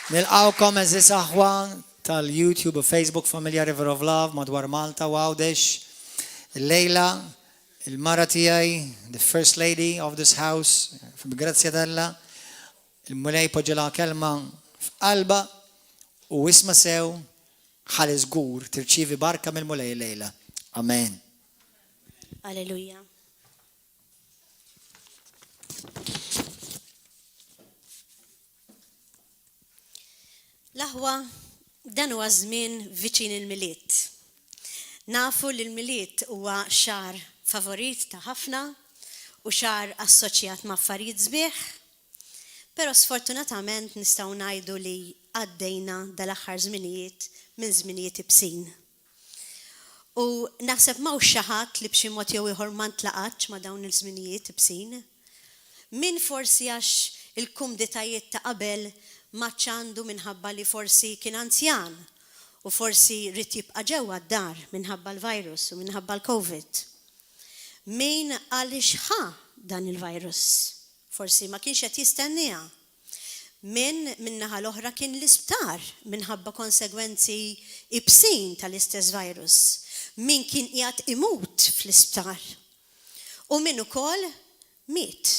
Nilqawkom eżis aħwa tal-YouTube u Facebook Familja River of Love madwar Malta u Għawdex. Il-lejla, il-mara tiegħi, the First Lady of this house, grazzja dalla, il-mulej poġġela kelma f'qalba u isma sew ħalli żgur tirċievi barka mill-mulej lejla. Amen. Alleluja. L-aħwa dan huwa żmien viċin il-miliet. Nafu li l-miliet huwa xahar favorit ta' ħafna u xahar assoċjat ma' affarijiet sbieħ, però sfortunatament nistgħu ngħidu li għaddejna dal-aħħar żminijiet minn żminijiet ibsin. U naħseb m'hawn xi ħadd li b'xi mod jew ieħor ma ntlaqatx ma' dawn il-żminijiet ibsin. Min forsi għax il-kumditajiet ta' qabel ma ċandu minħabba li forsi kien anzjan u forsi rrid jibqa' ġewwa d-dar minħabba l-virus u minħabba l-COVID. Min għaliex ħa dan il-virus? Forsi ma kienx qed jistenniha. Min-naħa l-oħra kien l-isptar minħabba konsegwenzi ibsin tal-istess virus. Min kien qiegħed imut fl-isptar. U min ukoll miet.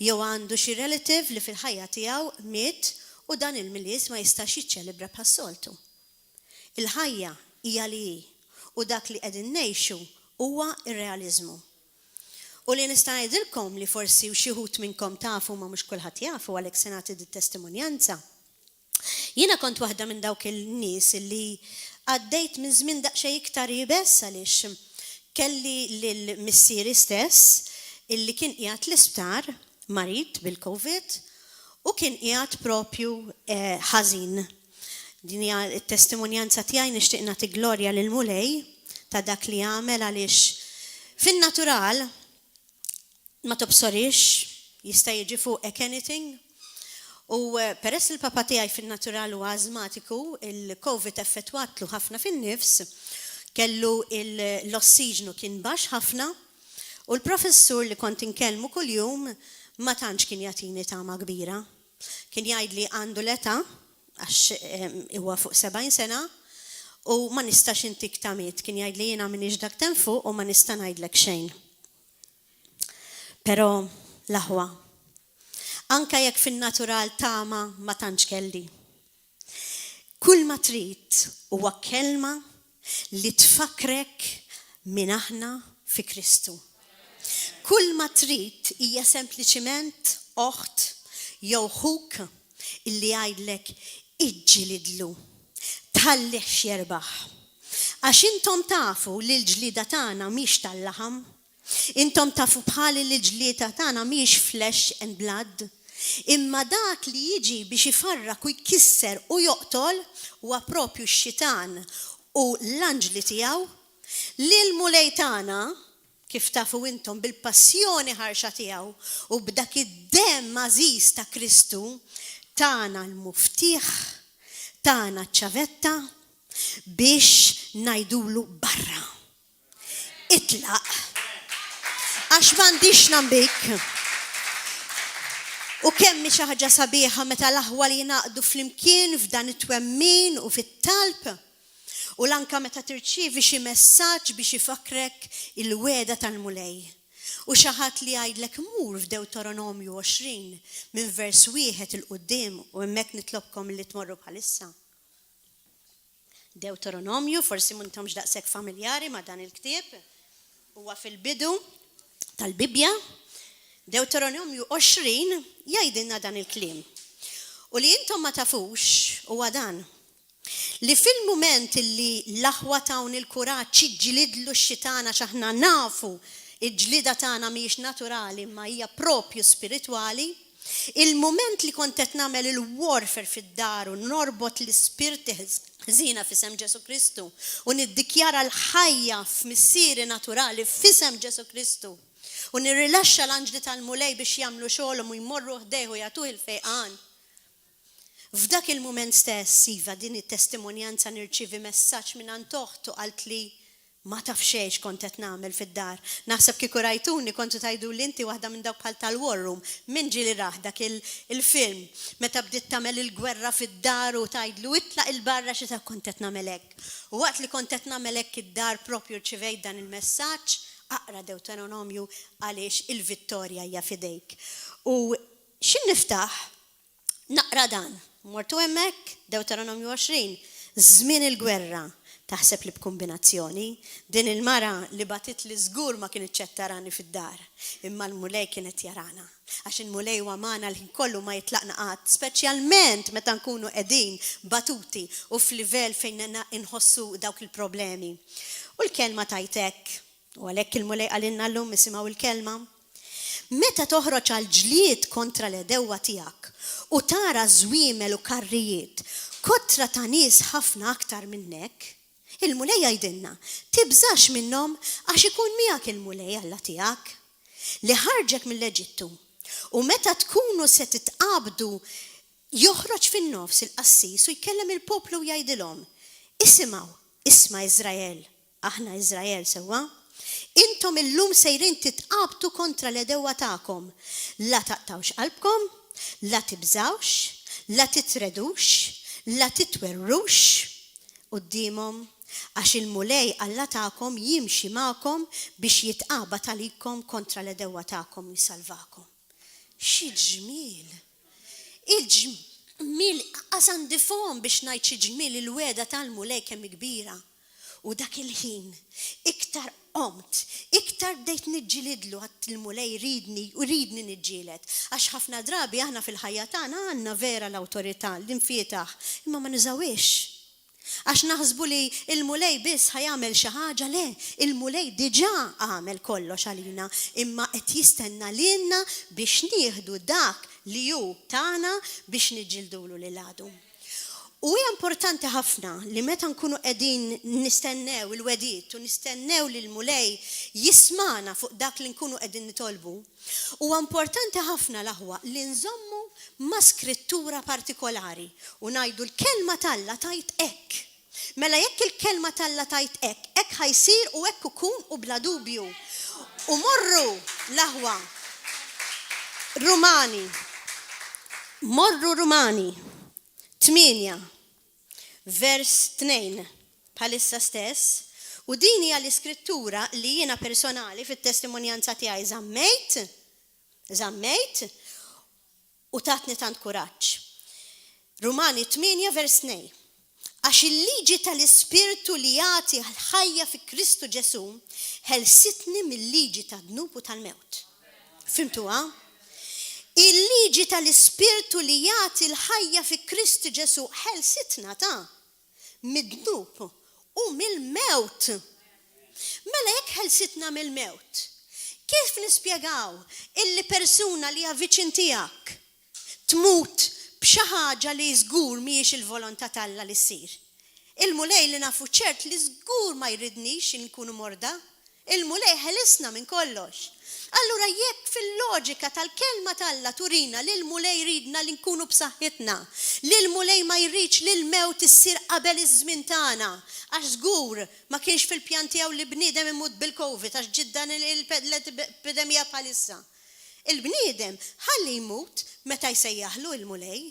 Jew għandu xi relative li fil-ħajja tiegħu miet u dan il-miliet ma jistax jiċċelebra bħas-soltu. Il-ħajja hija li u dak li qegħdin ngħixu huwa ir-realiżmu. U li nista' ngħidilkom li forsi u xi wħud minnkom tafu ma mhux kulħadd jafu għalhekk se nagħti dit-testimonjanza. Jiena kont waħda minn dawk il-nies li għaddejt minn żmien daqsxejn iktar jibes għaliex kelli lill-missieri stess illi kien qiegħed l-isptar marit bil-COVID u kien qiegħed propju ħażin. Din hija t-testimonjanza tiegħi nixtieq nagħti glorja lil mulej ta' dak li għamel għaliex fin-natural ma tobsorix jista' jiġi fuqek anything. U peress il-papa tiegħi fin-natural huwa ażmatiku, il-COVID effettwatlu ħafna fin-nifs, kellu l-ossiġnu kien baxx ħafna u l-professur li kont inkellmu kuljum ma tantx kien jagħtini tama kbira. Kien jgħid li għandu l-età għax huwa fuq 70 sena u ma nistax intik tamiet. Kien jgħid li jiena m'iniex dak tenfu u ma nista' ngħidlek xejn. Però l-aħwa anke jekk fin-natural tama ma tantx kelli. Kull ma trid huwa kelma li tfakrek min aħna fi Kristu. Kull ma trid hija sempliċiment oħt jew ħuk illi jgħidlek iġġilidlu, tħallih xjerbaħ. Għax intom tafu li l-ġlida tagħna mhix tal-laħam, intom tafu bħali li l-ġlida tagħna mhix flesh and blood, imma dak li jiġi biex ifarrak u jkisser u joqtol huwa propju x-xitan u l-anġli tiegħu li l-mulej tagħna kif tafu intom bil-passjoni ħarxa tiegħu u b'dak id-demm għażiż ta' Kristu tagħna l-muftiħ, tagħna ċ-ċavetta biex ngħidulu barra. Itlaq. Għax m'għandix nambik. U kemm xi ħaġa sabiħa meta l-aħwa li jingħaqdu flimkien f'dan it-twemmin u fit-talb. U lanka meta tirċievi xi messaġġ biex ifakrek il-weda tal-mulej. U xi ħadd li jgħidlek mur f'Dewtoronomju 20 minn vers 1 il-qudiem u hemmhekk nitlobkom li tmorru bħalissa. Dewtoronomju forsi m'intomx daqshekk familjari ma' dan il-ktieb huwa fil-bidu tal-Bibja. Dewtoronomju 20 jgħidilna dan il-kliem. U li intom ma tafux huwa dan. Li fil-moment li l-aħwa tawn il-kuraġġ iġġilidlu x-xitana x'aħna nafu il-ġlida tagħna mhijiex naturali ma hija propju spiritwali, il-moment li kont qed nagħmel il-warfare fid-dar u norbot l-ispirti ħżina f'isem Ġesu Kristu u niddikjara l-ħajja f'missieri naturali f'isem Ġesu Kristu u nirrilaxxa l-anġli tal-mulej biex jagħmlu xogħolhom u jmorru ħdejh u jagħtuh il-fejqan. F'dak il-moment stess iva din it-testimonjanza nirċievi messaġġ minn toħtu qalt li Ma taf xejn kont qed nagħmel fid-dar. Naħseb kieku rajtuni kontu tajdu li inti waħda minn dawk bħal tal-war room. Min ġieli raħ dak il-film meta bdiet tagħmel il-gwerra fid-dar u tgħidlu itlaq il-barra xi ta' kont qed nagħmel hekk. U waqt li kont qed nagħmel hekk id-dar propju rċivejt dan il-messaġġ, aqra Deuteronomju għaliex il-vittorja hija fidejk. U x'in niftaħ naqra dan. Mortu hemmhekk Deuteronomju 20, żmien il-gwerra. Taħseb li b'kombinazzjoni, din il-mara li batit li żgur ma kienet ċettarani fid-dar, imma l-mulej kienet jarana. Għax il-mulej huwa magħna l-ħin kollu ma jitlaqna qatt, speċjalment meta nkunu qegħdin batuti u f'livell fejn inħossu dawk il-problemi. U l-kelma tajtek, u għalhekk il-mulej qalilna llum isimgħu il-kelma. Meta toħroġ għal ġlied kontra l-edewwa tiegħek u tara żwiemel u karrijiet kontra ta' nies ħafna aktar minnek, il-mulej jgħidilna, tibżax minnhom għax ikun miegħek il-mulej Alla tiegħek li ħarġek mill-Eġittu. U meta tkunu se titqabdu joħroġ fin-nofs il-qassis u jkellem il-poplu u jgħidilhom, isma' Iżrael, aħna Iżrael sewwa, intom illum sejrin titqabdu kontra l-edewwa tagħkom. La taqtawx qalbkom, la tibżawx, la titredux, la titwerrux qudiemhom għax il-mulej Alla tagħkom jimxi magħkom biex jitqabad għalikom kontra l-edewwa tagħkom u jsalvakom. Xi ġmiel! Il-ġmiel għandi fom biex ngħid xi ġmiel il-weda tal-mulej kemm kbira. U dak il-ħin iktar qomt, iktar bdejt niġġielidlu għat il-mulej ridni niġġieled. Għax ħafna drabi aħna fil-ħajja tagħna għandna vera l-awtorità l-infietaħ, imma ma nużawiex. Għax naħsbu li il-mulej biss ħajamel xi ħaġa, le, il-mulej diġà għamel kollox għalina, imma qed jistenna lilna biex nieħdu dak li hu tagħna biex niġġildulu lil għadu. U hija importanti ħafna li meta nkunu qegħdin nistennew il-wedid u nistennew li l-mulej jismana fuq dak li nkunu qegħdin nitolbu. Huwa importanti ħafna l-aħwa li nżommu ma' skrittura partikolari u ngħidu l-kelma talla tajt hekk. Mela jekk il-kelma talla tajt hekk ħajsir u hekk ikun u bla dubju. U morru l-aħwa Rumani 8 vers 2 bħalissa stess, u din hija l-iskrittura li jiena personali fit-testimonjanza tiegħi żammejt u tatni tant kuraġġ. Rumani 8 vers 2. Għax il-liġi tal-Ispirtu li jagħti l-ħajja fi Kristu Ġesu ħelsitni mill-liġi tad-dnub u tal-mewt. Fimtuha? Il-liġi tal-Ispirtu li jagħti l-ħajja fi Kristu Ġesu ħelsitna mid-dnub u mill-mewt. Mela jekk ħelsitna mill-mewt, kif nispjegaw illi persuna li hija viċin tiegħek tmut b'xi ħaġa li żgur mhijiex il-volontà talla li ssir? Il-mulej li nafu ċert li żgur ma jridnix nkunu morda, il-mulej ħelisna minn kollox. Allura jekk fil-loġika tal-kelma talla turina li l-mulej ridna li nkunu b'saħħitna, li l-mulej ma jridx li l-mewt issir qabel iż-żmien tagħna, għax żgur ma kienx fil-pjan tiegħu li bniedem imut bil-COVID għax ġiddan l-epidemija bħalissa. Il-bniedem ħalli jmut meta jsejjaħlu il-mulej,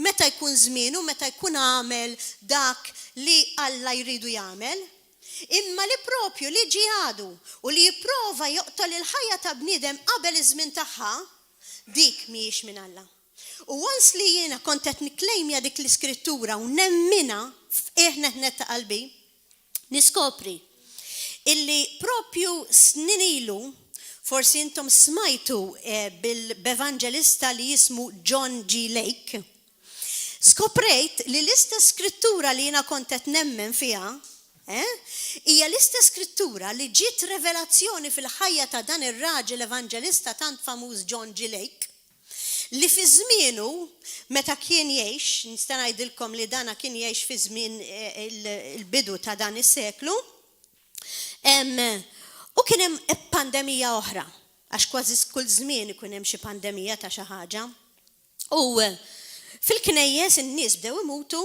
meta jkun żmienu, meta jkun għamel dak li Alla jridu jagħmel. Imma li propju li ġihadu u li jipprova joqtol il-ħajja ta' bniedem qabel iż-żmien tagħha, dik mhijiex minn Alla. U once li jiena kont qed nikklejmja dik l-iskrittura u nemmina f'eħnet ta' qalbi, niskopri illi propju snin ilu, forsi intom smajtu b'evanġelista li jismu John G. Lake, skoprejt li l-istess skrittura li jiena kont qed nemmen fiha hija l-istess skrittura li ġiet revelazzjoni fil-ħajja ta' dan ir-raġel evanġelista tant famuż John G. Lake, li fi żmienu meta kien jgħix, nista' ngħidilkom li dana kien jgħix fi żmien il-bidu ta' dan is-seklu, u kien hemm pandemija oħra, għax kważi kull żmien ikun hemm xi pandemija ta' xi ħaġa. U fil-knejjes in-nies bdew imutu,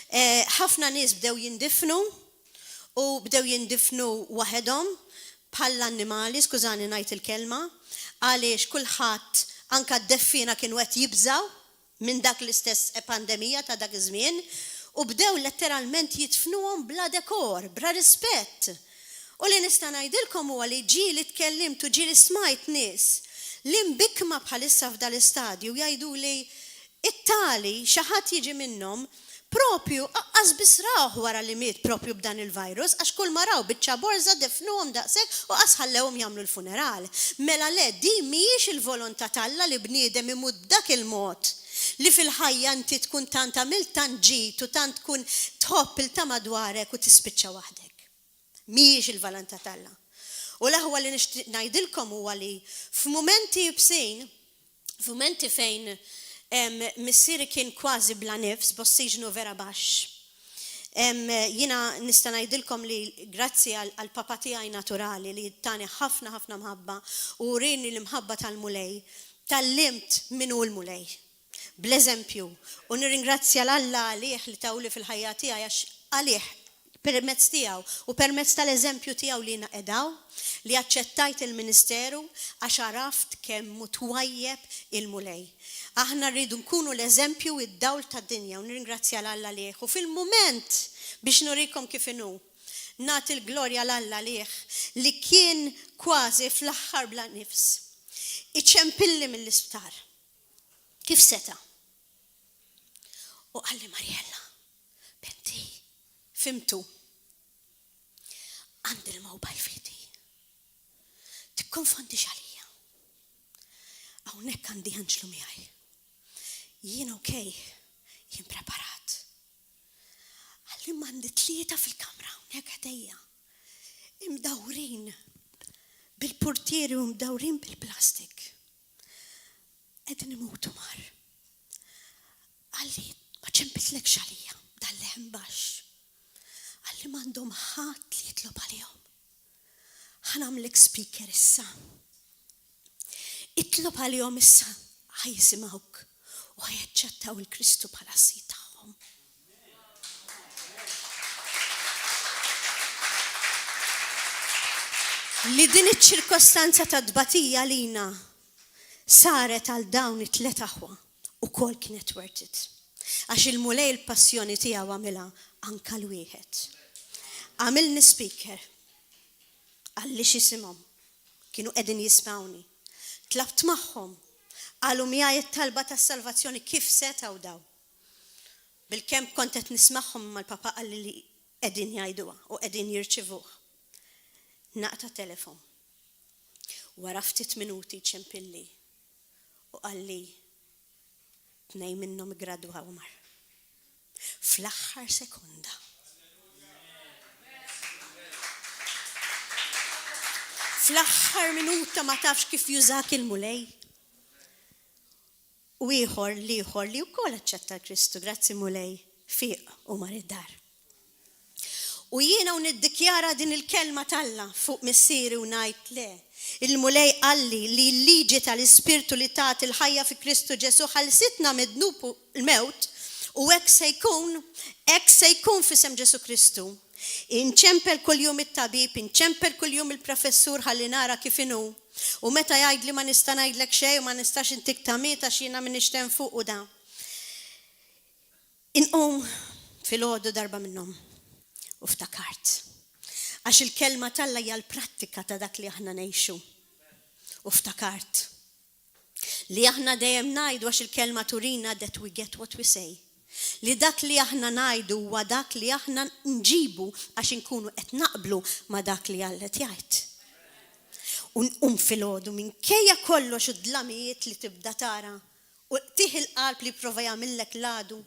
ħafna nies bdew jindifnu u bdew jindifnu waħedhom bħall annimali, skużani ngħid il-kelma, għaliex kulħadd anka d-deffina kienu qed jibżaw minn dak l-istess pandemija ta' dak iż-żmien u bdew letteralment jitfnuhom bla dekor, bla rispett. U li nista' ngħidilkom huwa li ġieli tkellimt u ġieli smajt nies li mbikma bħalissa f'dal istadju jgħidu li it-tali xi ħadd jiġi minnhom propju aqqas biss raw wara li miet propju b'dan il-virus għax kull ma raw biċċa borza defnuhom daqshekk u qas ħallewhom jagħmlu l-funeral. Mela le di mhijiex il-volontà t'Alla li bniedem imut dak il-mod li fil-ħajja inti tkun tant għamilt tant ġid u tant tkun tħobb il ta' madwarek u tispiċċa waħdek. Mhijiex il-volontà t'Alla. U l-aħwa li nixtieq ngħidilkom huwa li f'mumenti bsejn, f'mumenti fejn missieri kien kważi bla nifs, bossiġnu vera baxx. Jina nista' ngħidilkom li grazzi għal papa tiegħi naturali li tani ħafna mħabba u rini l-imħabba tal-mulej, tallimt minnu l-mulej. Bl-eżempju, u nirringrazzja l-Alla għalih li tawli fil-ħajja tiegħi għax għalih permezz tiegħu u permezz tal-eżempju tiegħu li naqedaw li aċċettajt il-ministeru għax għaraft kemm mutwajjeb il-mulej. Aħna rridu nkunu l-eżempju id-dawl tad-dinja u nirringrazzja l-Alla liħ. U fil-moment biex nurikom kif inhu, nagħti l-glorja l-Alla liħ li kien kważi fl-aħħar bla nifs. Iċempilli mill-isptar. Kif seta? U għalli Mariella, benti, fimtu, għandi l-mobile fidi. Tikkonfondi xalija. Hawnhekk għandi Anġlu miegħi. Jien okej, jien preparat. Għalli m'għandi 3 fil-kamra hawnhekk ħdejja. Imdawrin bil-portieri u mdawrin bil-plastik. Qegħdin imutu mar. Għalli ma ċempitlek xalija dal-leħen baxx. Għalli m'għandhom ħadd li jitlob għalihom. Ħanamlek speaker issa. Itlob għalihom issa ħajsimgħuk u ħajaċċettaw il-Kristu bħala Sit tagħhom. Li din iċ-ċirkostanza ta' tbatija lina saret għal dawn it-tlet aħwa u kol kienet worth it. Għax il-mulej il-passjoni tiegħu għamilha anka l-wieħed. Għamilni speaker għalli xisimhom kienu qegħdin jismawni. Tlabt magħhom għalu miegħi t-talba tas-salvazzjoni kif setgħu daw. Bil-kemm kont qed nismagħhom mal-papa qalli li qegħdin jgħiduha u qegħdin jirċivuh. Naqta telefon. Wara ftit minuti ċempilli u qalli 2 minnhom igradwaw mar. Fl-aħħar sekonda. Fl-aħħar minuta ma tafx kif jużak il-mulej. U ieħor li wkoll aċċetta Kristu, grazzi mulej, fiq u mar id-dar. U jiena u niddikjara din il-kelma t'Alla fuq missieri u ngħid le. Il-mulej qalli li l-liġi tal-Ispirtu li tat il-ħajja fi Kristu Ġesu ħallsitna midnupu l-mewt u hekk se jkun f'isem Ġesu Kristu. Inċempel kuljum it-tabib, inċempel kuljum il-professur ħalli nara kif inhu. U meta jgħid li ma nista' ngħidlek xejn u ma nistax intik tamiet għax jiena min nixtem fuq u da. Inqum fil-għodu darba minnhom u ftakart. Għax il-kelma t'Alla hija l-prattika ta' dak li aħna ngħixu. U ftakart li aħna dejjem ngħidu għax il-kelma turina that we get what we say. Li dak li aħna ngħidu huwa dak li aħna nġibu għax inkunu qed naqblu ma' dak li Alla jgħid. U fil-għodu minkejja kollox u d-dlamijiet li tibda tara u tih il-qalb li prova jagħmillek ladu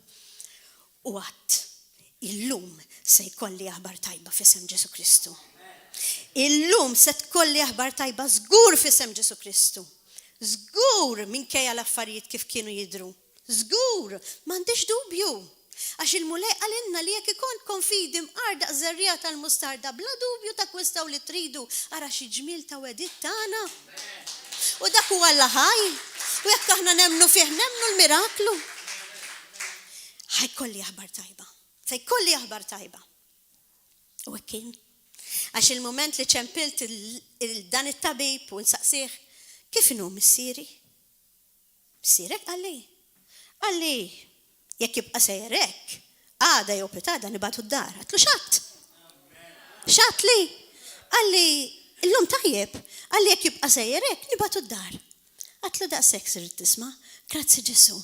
u għadd. Illum se jkolli aħbar tajba f'isem Ġesu Kristu. Illum se tkolli aħbar tajba żgur f'isem Ġesu Kristu. Żgur minkejja l-affarijiet kif kienu jidhru. Żgur, m'għandix dubju. Għax il-mulej għalinna li jekk ikun konfidi mqardaq żerrija tal-mustarda bla dubju ta' kwistaw li tridu ara xi ġmiel ta' wedid tagħna. U dak huwa l-ħaj. U jekk aħna nemmnu fih nemmnu l-miraklu. Ħajkolli aħbar tajba. Fejkolli aħbar tajba. U kien. Għax il-moment li ċempilt dan it-tabib u nsaqsih, kif inhu missieri? Missierek għalli, jekk jibqa' sejrek, għada jew pitada nibatu d-dar. Għatlu xatt li? Għalli, illum tajjeb, għalli jekk jibqa' sejrek, nibatu d-dar. Għatlu daqshekk sirt tisma', grazzi Ġesu.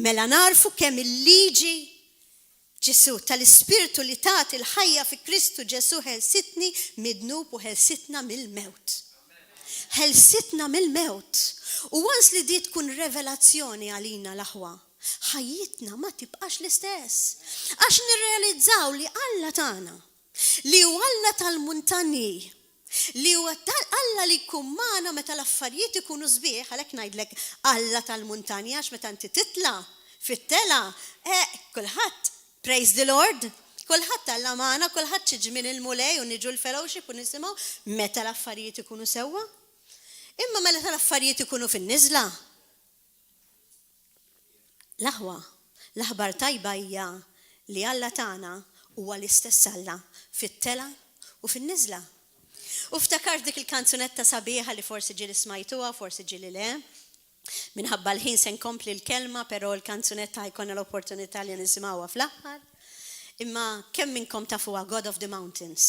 Mela narfu kemm il-liġi Ġesu tal-Ispirtu li tat il-ħajja fi Kristu Ġesu ħelsitni midnub u ħelsitna mill-mewt. Ħelsitna mill-mewt. U wans li di tkun revelazzjoni għalina l-aħwa, ħajjitna ma tibqax l-istess. Għax nirrealizzaw li Alla tagħna, li hu Alla tal-muntanji, li huwa Alla li jkun magħna meta l-affarijiet ikunu sbieħ, għalhekk ngħidlek Alla tal-muntanja għax meta inti titla' fit-tela, kulħadd praise the Lord, kulħadd Alla magħna, kulħadd xiġi minn il-mulej u niġu l-fellowship u nisimgħu meta l-affarijiet ikunu sewwa. Imma meta l-affarijiet ikunu fin-niżla. L-aħbar tajba hija li Alla tagħna huwa l-istess Alla fit-tela u fin-niżla. U ftakart dik il-kanzunetta sabiħa li forsi ġieli smajtuha, forsi ġieli le. Minħabba l-ħin se nkompli l-kelma, però l-kanzunetta jkollna l-opportunità li nisimgħuha fl-aħħar. Imma kemm minnkom tafuha God of the Mountains.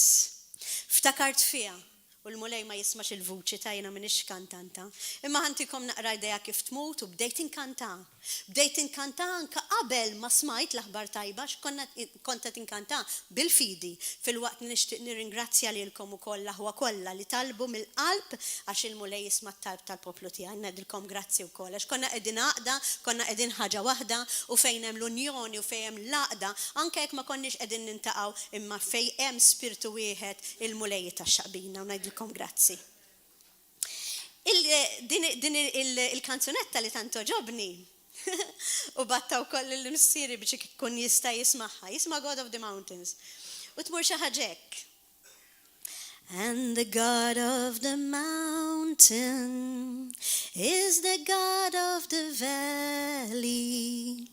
Ftakart fiha u l-mulej ma jismax il-vuċi ta' jiena minix kantanta. Imma ħantikom naqra idea kif tmut u bdejt inkanta. Bdejt inkanta anka qabel ma smajt l-aħbar tajba konta tinkanta bil-fidi. Fil-waqt nixtieq nirringrazzja lilkom ukoll l-aħwa kollha li talbu mill-qalb għax il-mulej jisma' t-talb tal-poplu tiegħi. Ngħidilkom grazzi wkoll għax konna qegħdin għaqda, konna qegħdin ħaġa waħda u fejn hemm l-unjoni u fejn hemm l-għaqda, anke jekk ma konniex qegħdin nintaqgħu imma fejn hemm spiritu wieħed il-mulej taxxaqbina u ngħidilkom grazzi. Din il-kanzunetta li tanto ġobni u battaw koll il-missieri biex ikun jista' jismaħħa, jisma' God of the Mountains. U tmur xi ħaġek. And the God of the mountain is the God of the valley.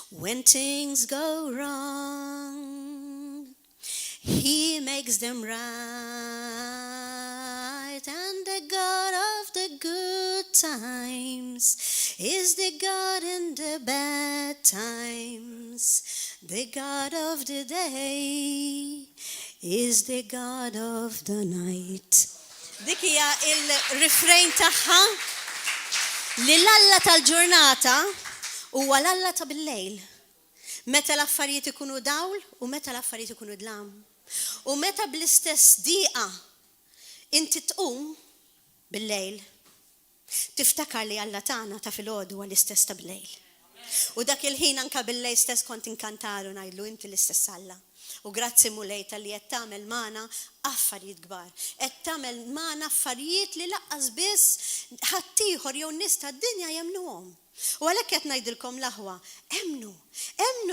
When things go wrong, He makes them right. And the God of the good times is the God in the bad times. The God of the day is the God of the night. Dik hija il-refrain tagħha li l-Alla tal-ġurnata huwa l-Alla ta' bil-lejl. Meta l-affarijiet ikunu dawl u meta l-affarijiet ikunu dlam. U meta bl-istess diqa inti tqum bil-lejl, tiftakar li Alla tagħna ta' filgħodu huwa l-istess ta' bil-lejl. U dak il-ħin anka bil-lejl stess kont inkantaru ngħidlu inti l-istess Alla. U grazzi mulej tal-li qed tagħmel magħna affarijiet kbar. Qed tagħmel magħna affarijiet li laqqas biss ħaddieħor jew nies tad-dinja jemnuhom. U għalhekk qed ngħidilkom l-aħwa, emnu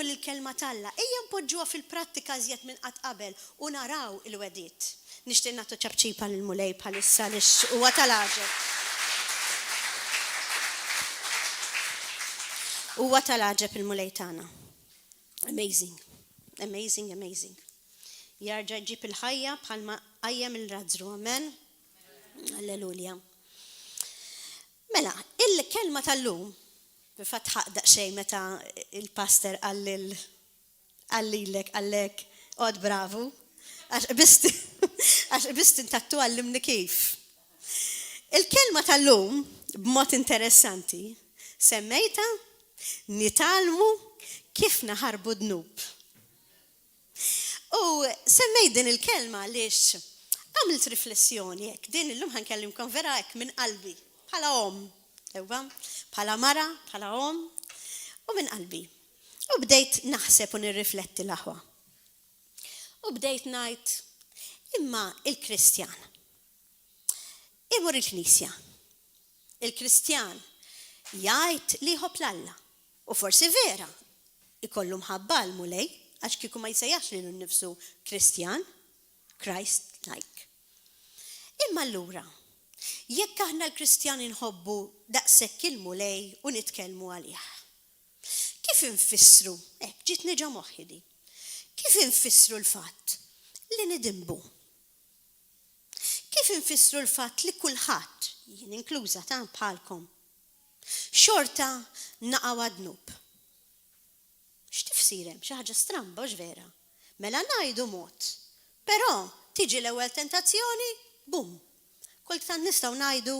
lill-kelma t'Alla, ejja npoġġuha fil-prattika żjed minn qatt qabel u naraw il-wedid. Nixtieq nagħtu ċabċipa lill-mulej bħalissa lix huwa tal-aġeb. Huwa tal-aġeb il-mulej tagħna. Amazing. Amazing, amazing. Jarġa' jġib il-ħajja bħalma qajjem il-razzru, amen? Alleluja. Mela, il-kelma tal-lum, bil-fatt ħaqdaq xejn meta il-pastor għallek, għod bravu, għax bist intattu għallimni kif. Il-kelma tal-lum, b'mod interessanti, semmejta nitalmu kif naħarbu dnub. U semmej din il-kelma għaliex għamilt riflessjoni jekk, din illum ħankellimkom vera hekk minn qalbi, bħala bħala mara, bħala u minn qalbi. U bdejt naħseb u nirrifletti l-aħwa. U bdejt ngħid imma il-Kristjan. Imur il-Knisja. Il-Kristjan jgħid li jħobb l-Alla. U forsi vera, ikollu mħabba l-mulej, għax kieku ma jsejjax li l-nifsu Kristjan, Christ-like. Imma allura, jekk aħna l-Kristjani nħobbu daqshekk il-mulej u nitkellmu għalih. Kif infissru, ġiet neġa' moħħi di, kif infissru l-fatt li nidimbu. Kif infissru l-fatt li kulħadd, jien inkluża ta' bħalkom, xorta naqgħu għad-dnub. X'tifsirem, xi ħaġa stramba u vera. Mela ngħidu mod. Però tiġi l-ewwel tentazzjoni, bum. Kultant nistgħu ngħidu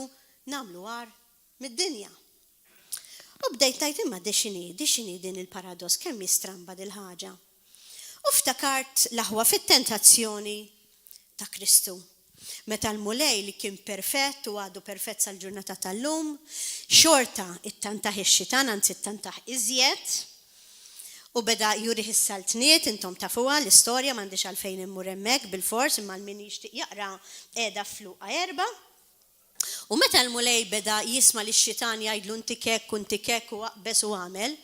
nagħmlu għar mid-dinja. U bdejt ngħid imma x'inhi din il-paradoss kemm stramba dil ħaġa. U ftakart l-aħwa fit-tentazzjoni ta' Kristu. Meta l-mulej li kien perfett u għadu perfett sal-ġurnata tal-lum, xorta it-tantaħ ix-xitan, anzi it-tantaħ iżjed, u beda juri his-saltniet, intom tafuha l-istorja m'għandix għalfejn immur hemmhekk bil-fors imma min jixtieq jaqra qiegħda f'Luqa 4. U meta l-mulej beda jisma' li x-xitan jgħidlu inti kekk u aqbes u għamel,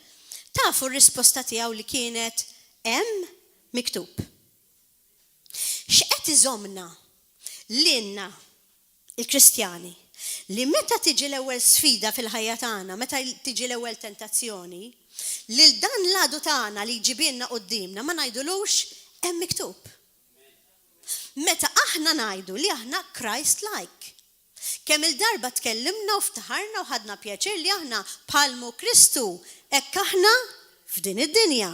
tafu r-risposta tiegħu li kienet hemm miktub. X'qed iżommna lilna il-Kristjani li meta tiġi l-ewwel sfida fil-ħajja tagħna, meta tiġi l-ewwel tentazzjoni, lil dan l-għadu tagħna li jġibilna qudiemna ma ngħidulux hemm miktub. Meta aħna ngħidu li aħna Christ-like. Kemm il-darba tkellimna u ftaħarna u ħadna pjaċir li aħna bħalmu Kristu hekk aħna f'din id-dinja.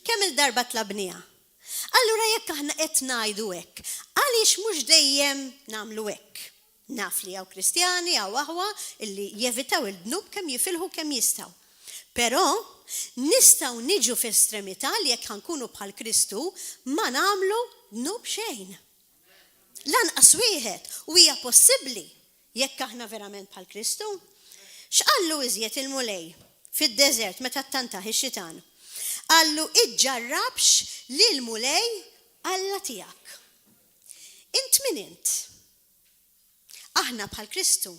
Kemm il-darba tlabnija. Allura jekk aħna qed ngħidu hekk, għaliex mhux dejjem nagħmlu hekk. Naf li hawn Kristjani hawn aħwa illi jevitaw il-dnub kemm jifilħu kemm jistgħu. Però nistgħu niġu f'estremità li jekk ħankunu bħal Kristu ma nagħmlu dnub xejn. Lanqas wieħed u hija possibbli jekk aħna verament bħal Kristu. X'qallu iżjed il-mulej fid-deżert meta ttantaħ ix-xitan? Qallu iġġarrabx lil mulej Alla tiegħek. Int min int? Aħna bħal Kristu.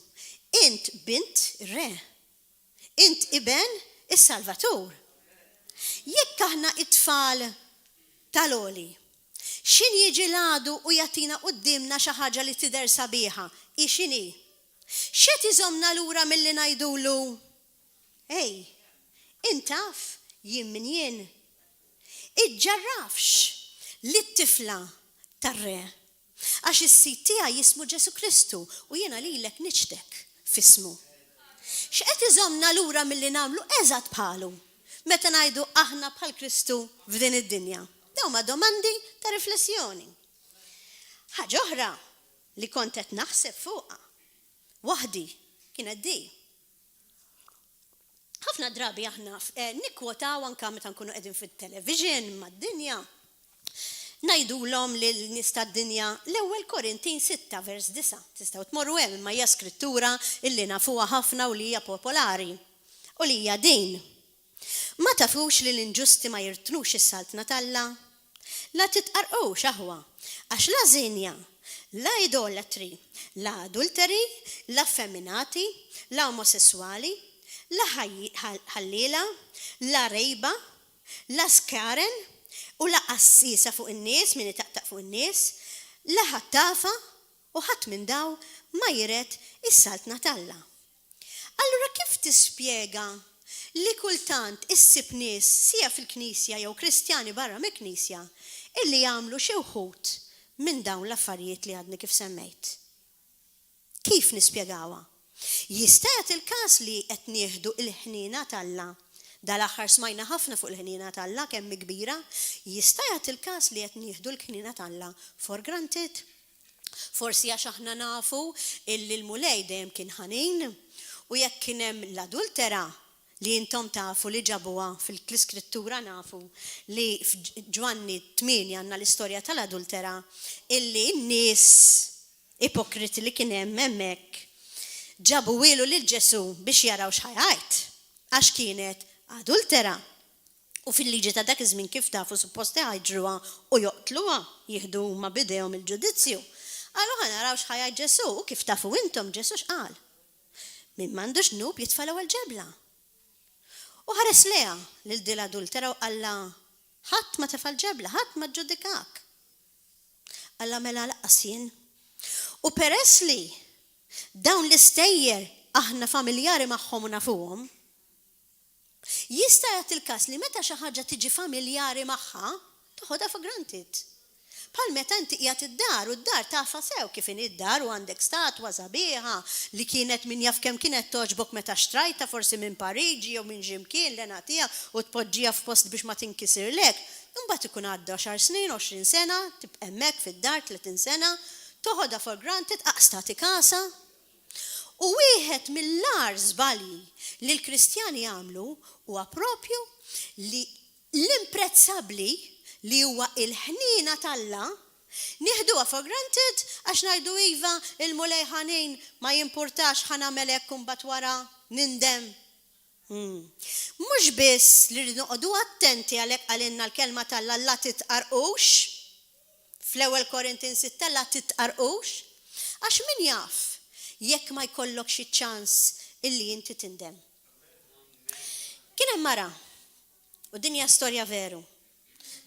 Int bint re. Int iben is-Salvatur. Jekk aħna it-tfal tal-oli, x'in jiġi l-għadu u jagħtina qudiemna xi ħaġa li tidher sabiħa, i x'inhi? X'qed iżommna lura milli ngħidulu? Ej, intaf jien min jien. Iġġarrafx li t-tifla tar-re. Għax is-sit tiegħi jismu Ġesu Kristu u jiena lilek niċtek f'ismu. X'qed iżommna lura milli nagħmlu eżatt bħalu meta ngħidu aħna bħal Kristu f'din id-dinja. Dawn ma domandi ta' riflessjoni. Ħaġa oħra li kont qed naħseb fuqha waħdi kienet di. Ħafna drabi aħna nikkwotaw anke meta nkunu qegħdin fit-television mad-dinja. Ngħidulhom lil nies tad-dinja l-ewwel Korintin 6 vers 9. Tistgħu tmorru hemm imma hija skrittura illi nafuha ħafna u li hija popolari. U li hija din. Ma tafux li l-inġusti ma jirtnux is-saltna talla? La titqarqux aħwa, għax la żinja, la idolatri, la adulteri, la effeminati, la omosessuali, la ħallila, la rejba, la skaren, u la qassisa fuq in-nies, min itaqtaq fuq in-nies, la ħattafa u ħadd minn daw ma jiret is-saltna talla. Allura kif tispjega li kultant issib nies sija fil-Knisja jew Kristjani barra mill-Knisja illi jagħmlu xi wħud minn dawn l-affarijiet li għadni kif semmejt? Kif nispjegawha? Jista' jagħti il-każ li qed nieħdu l-ħnina talla. Dal-aħħar smajna ħafna fuq il-ħnina talla kemm kbira, jista' jagħti il-każ li qed nieħdu l-ħnina talla for granted. Forsi għax aħna nafu illi l-mulej dejjem kien ħanin u jekk kien hemm l-adultera li intom tafu li ġabuha fil-Iskrittura nafu li f'Ġwanni 8 għandna l-istorja tal-adultera illi n-nies ipokriti li kien hemm hemmhekk ġabu ilu lil Ġesu biex jaraw x'ħajajt għax kienet adultera. U fil-liġi ta' dak iż-żmien kif tafu suppost ħajġruha u joqtluha jieħdu huma bidejhom il-ġudizzju. Allura naraw x'ħajajt Ġesu u kif tafu intom Ġesu x'qal. Min m'għandux nub jitfa' l-ewwel ġebla. U ħares leha lil din adultera u qalla ħadd ma tefa' l-ġebla, ħadd ma ġġudikak. Alla mela laqqas jien. U peress li dawn l-istejjer aħna familjari magħhom u nafuhom, jista' jagħti il-każ li meta xi ħaġa tiġi familjari magħha, toħodha for granted. Bħal meta inti qiegħed id-dar u d-dar tafa sew kif in id-dar u għandek statwa sabiħa li kienet min jaf kemm kienet toġbok meta xtrajta forsi minn Pariġi jew minn ġimkien li nagħtiha u tpoġġiha f'post biex ma tinkisirlek. Imbagħad ikun għadda 10 snin, 20 sena, tibqa' hemmhekk fid-dar 30 sena, toħodha for granted aqstati kasa. U wieħed mill-ar żbalji li l-Kristjani jagħmlu huwa proprju li l-imprezzabbli li huwa il-ħnina tal-Alla nieħduha for granted għax ngħidu iva il-mulej ħanin ma jimpurtax ħanagħmel hekk imbagħad wara nindem. Mhux biss li rridu noqogħdu attenti għalhekk għalinna l-kelma tal-Alla la titqarqux fl-ewwel Korintin 6 la titqarqux għax min jaf jekk ma jkollok xi ċans illi inti tindem. Kien hemm mara u din hija storja veru.